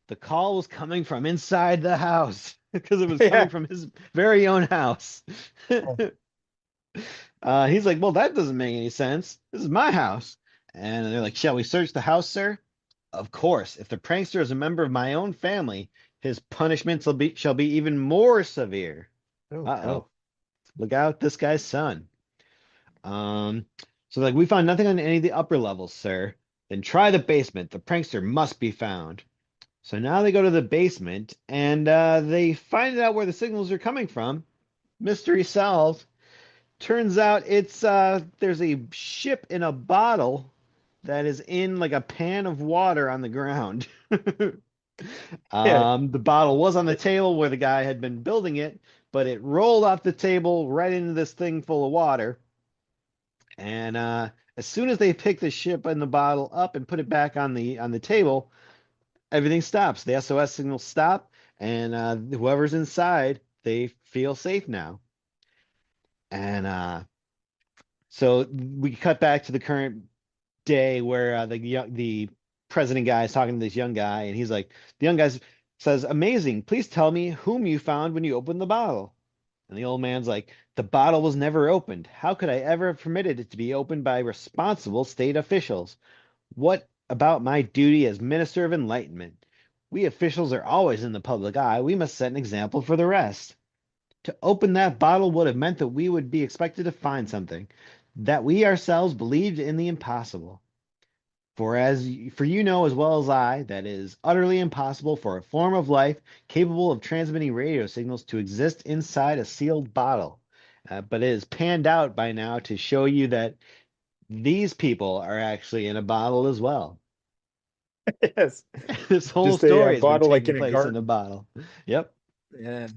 the call was coming from inside the house because it was coming Yeah. from his very own house. He's like, well, that doesn't make any sense. This is my house. And they're like, shall we search the house, sir? Of course. If the prankster is a member of my own family, his punishment shall be even more severe. Oh Uh-oh. no. Look out, this guy's son. Um, so like, we found nothing on any of the upper levels, sir. Then try the basement. The prankster must be found. So now they go to the basement and they find out where the signals are coming from. Mystery solved. Turns out it's there's a ship in a bottle that is in like a pan of water on the ground. Yeah. The bottle was on the table where the guy had been building it, but it rolled off the table right into this thing full of water. And as soon as they pick the ship and the bottle up and put it back on the table, everything stops. The SOS signals stop, and whoever's inside, they feel safe now. And so we cut back to the current day where the president guy is talking to this young guy, and he's like, the young guy says, "Amazing! Please tell me whom you found when you opened the bottle." And the old man's like, "The bottle was never opened. How could I ever have permitted it to be opened by responsible state officials? What about my duty as Minister of Enlightenment? We officials are always in the public eye. We must set an example for the rest. To open that bottle would have meant that we would be expected to find something, that we ourselves believed in the impossible. For you know as well as I that it is utterly impossible for a form of life capable of transmitting radio signals to exist inside a sealed bottle. But it is panned out by now to show you that these people are actually in a bottle as well. Yes. This whole Just a story has been bottle like taking in a place in a garden. bottle. Yep. Yeah.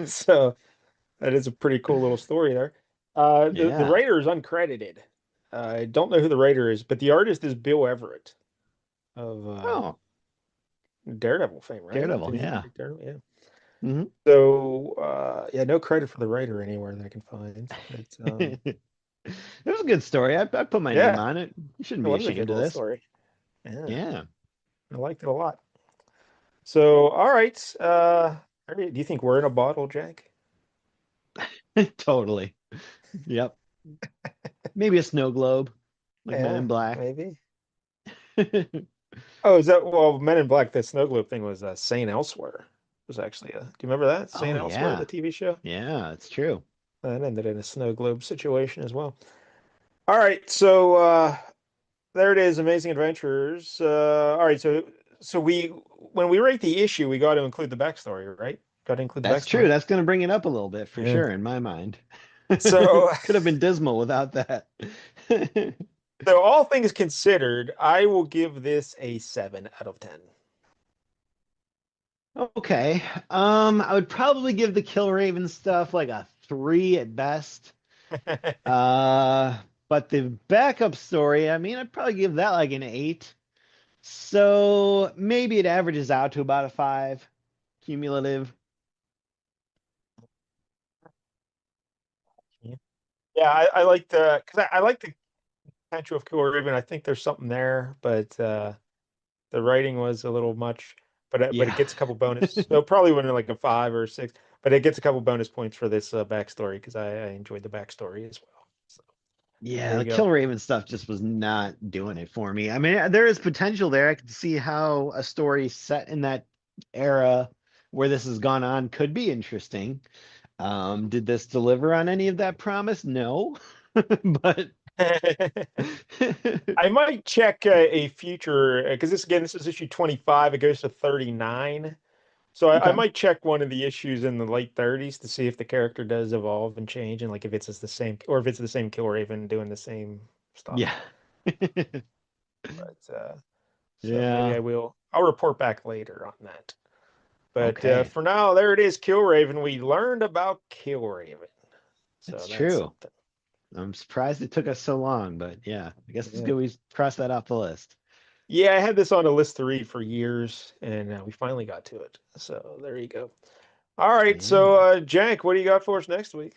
So that is a pretty cool little story there. The Yeah. writer is uncredited. I don't know who the writer is, but the artist is Bill Everett of Oh, Daredevil fame, right? Daredevil. He's a Yeah. big Daredevil, yeah. Hmm. So yeah, no credit for the writer anywhere that I can find. But It was a good story. I put my name yeah, on it. You shouldn't it be was a good ashamed of little this. story. Yeah, Yeah. I liked it a lot. So all right, do you think we're in a bottle, Jack? Totally. Yep. Maybe a snow globe, like Men Yeah, in Black. maybe. Oh, is that well? Men in Black. The snow globe thing was Saint Elsewhere. Was actually a. Do you remember that Oh Saint Elsewhere, the yeah. TV show? Yeah, it's true. That ended in a snow globe situation as well. All right, so there it is, Amazing Adventures. All right, so we when we rate the issue, we got to include the backstory, right? Got to include the That's true. backstory. That's going to bring it up a little bit for Yeah. sure in my mind. So Could have been dismal without that. So all things considered, I will give this a 7 out of 10. Okay. I would probably give the Killraven stuff like a 3 at best. Uh, but the backup story, I mean, I'd probably give that like an 8. So maybe it averages out to about a 5 cumulative. Yeah, I like the because I like the potential of Killraven. I think there's something there, but the writing was a little much. But it Yeah. gets a couple bonus. So probably went like a 5 or 6, but it gets a couple bonus points for this backstory because I enjoyed the backstory as well. So there Yeah, you the go. Killraven stuff just was not doing it for me. I mean, there is potential there. I could see how a story set in that era where this has gone on could be interesting. Did this deliver on any of that promise? No. But I might check a future because this is issue 25. It goes to 39. So I okay. might check one of the issues in the late 30s to see if the character does evolve and change, and like if it's just the same, or if it's the same Killraven doing the same stuff. Yeah. But so maybe Yeah. I will. I'll report back later on that. But Okay. for now, there it is, Killraven. We learned about Killraven, so That's that's true. something. I'm surprised it took us so long, but yeah, I guess it's Yeah. good we crossed that off the list. Yeah, I had this on a list to read for years, and we finally got to it. So there you go. All right, so Yeah. Jank, what do you got for us next week?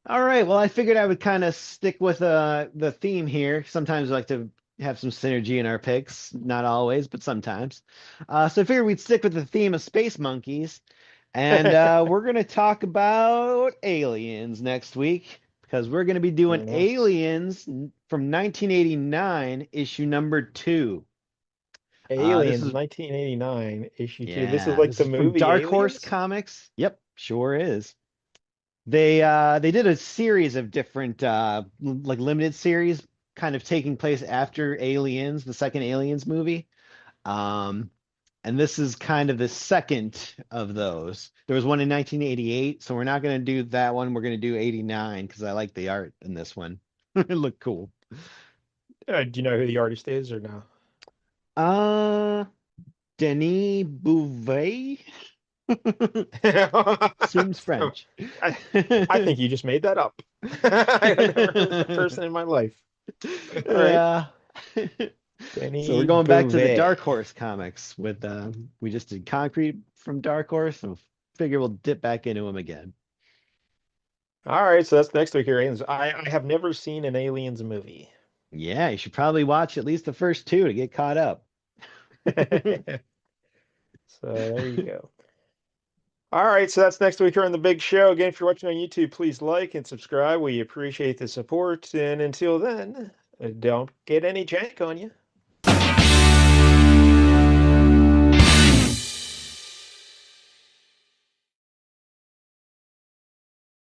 All right. Well, I figured I would kind of stick with the theme here. Sometimes I like to have some synergy in our picks. Not always, but sometimes. So I figured we'd stick with the theme of space monkeys. And we're going to talk about aliens next week because we're going to be doing Mhm. Aliens from 1989, issue number 2. This Aliens, is 1989, issue 2. This is Yeah, like this the is from movie Dark Horse Aliens? Comics. Yep, sure is. They did a series of different like limited series kind of taking place after Aliens, the second Aliens movie. Um and this is kind of the second of those. There was one in 1988, so we're not going to do that one. We're going to do 89 because I like the art in this one. It looked cool. Do you know who the artist is or no? Uh, Denis Bouvet seems French. I, I think you just made that up. I've never heard of the person in my life. All right. Yeah. So we're Denis going back to the Bouvet. Dark Horse comics with we just did Concrete from Dark Horse, so figure we'll dip back into them again. All right, so that's next week here, Aliens. I have never seen an Aliens movie. Yeah, you should probably watch at least the first two to get caught up. So there you go. All right, so that's next week here on the big show. Again, if you're watching on YouTube, please like and subscribe. We appreciate the support. And until then, don't get any jank on you.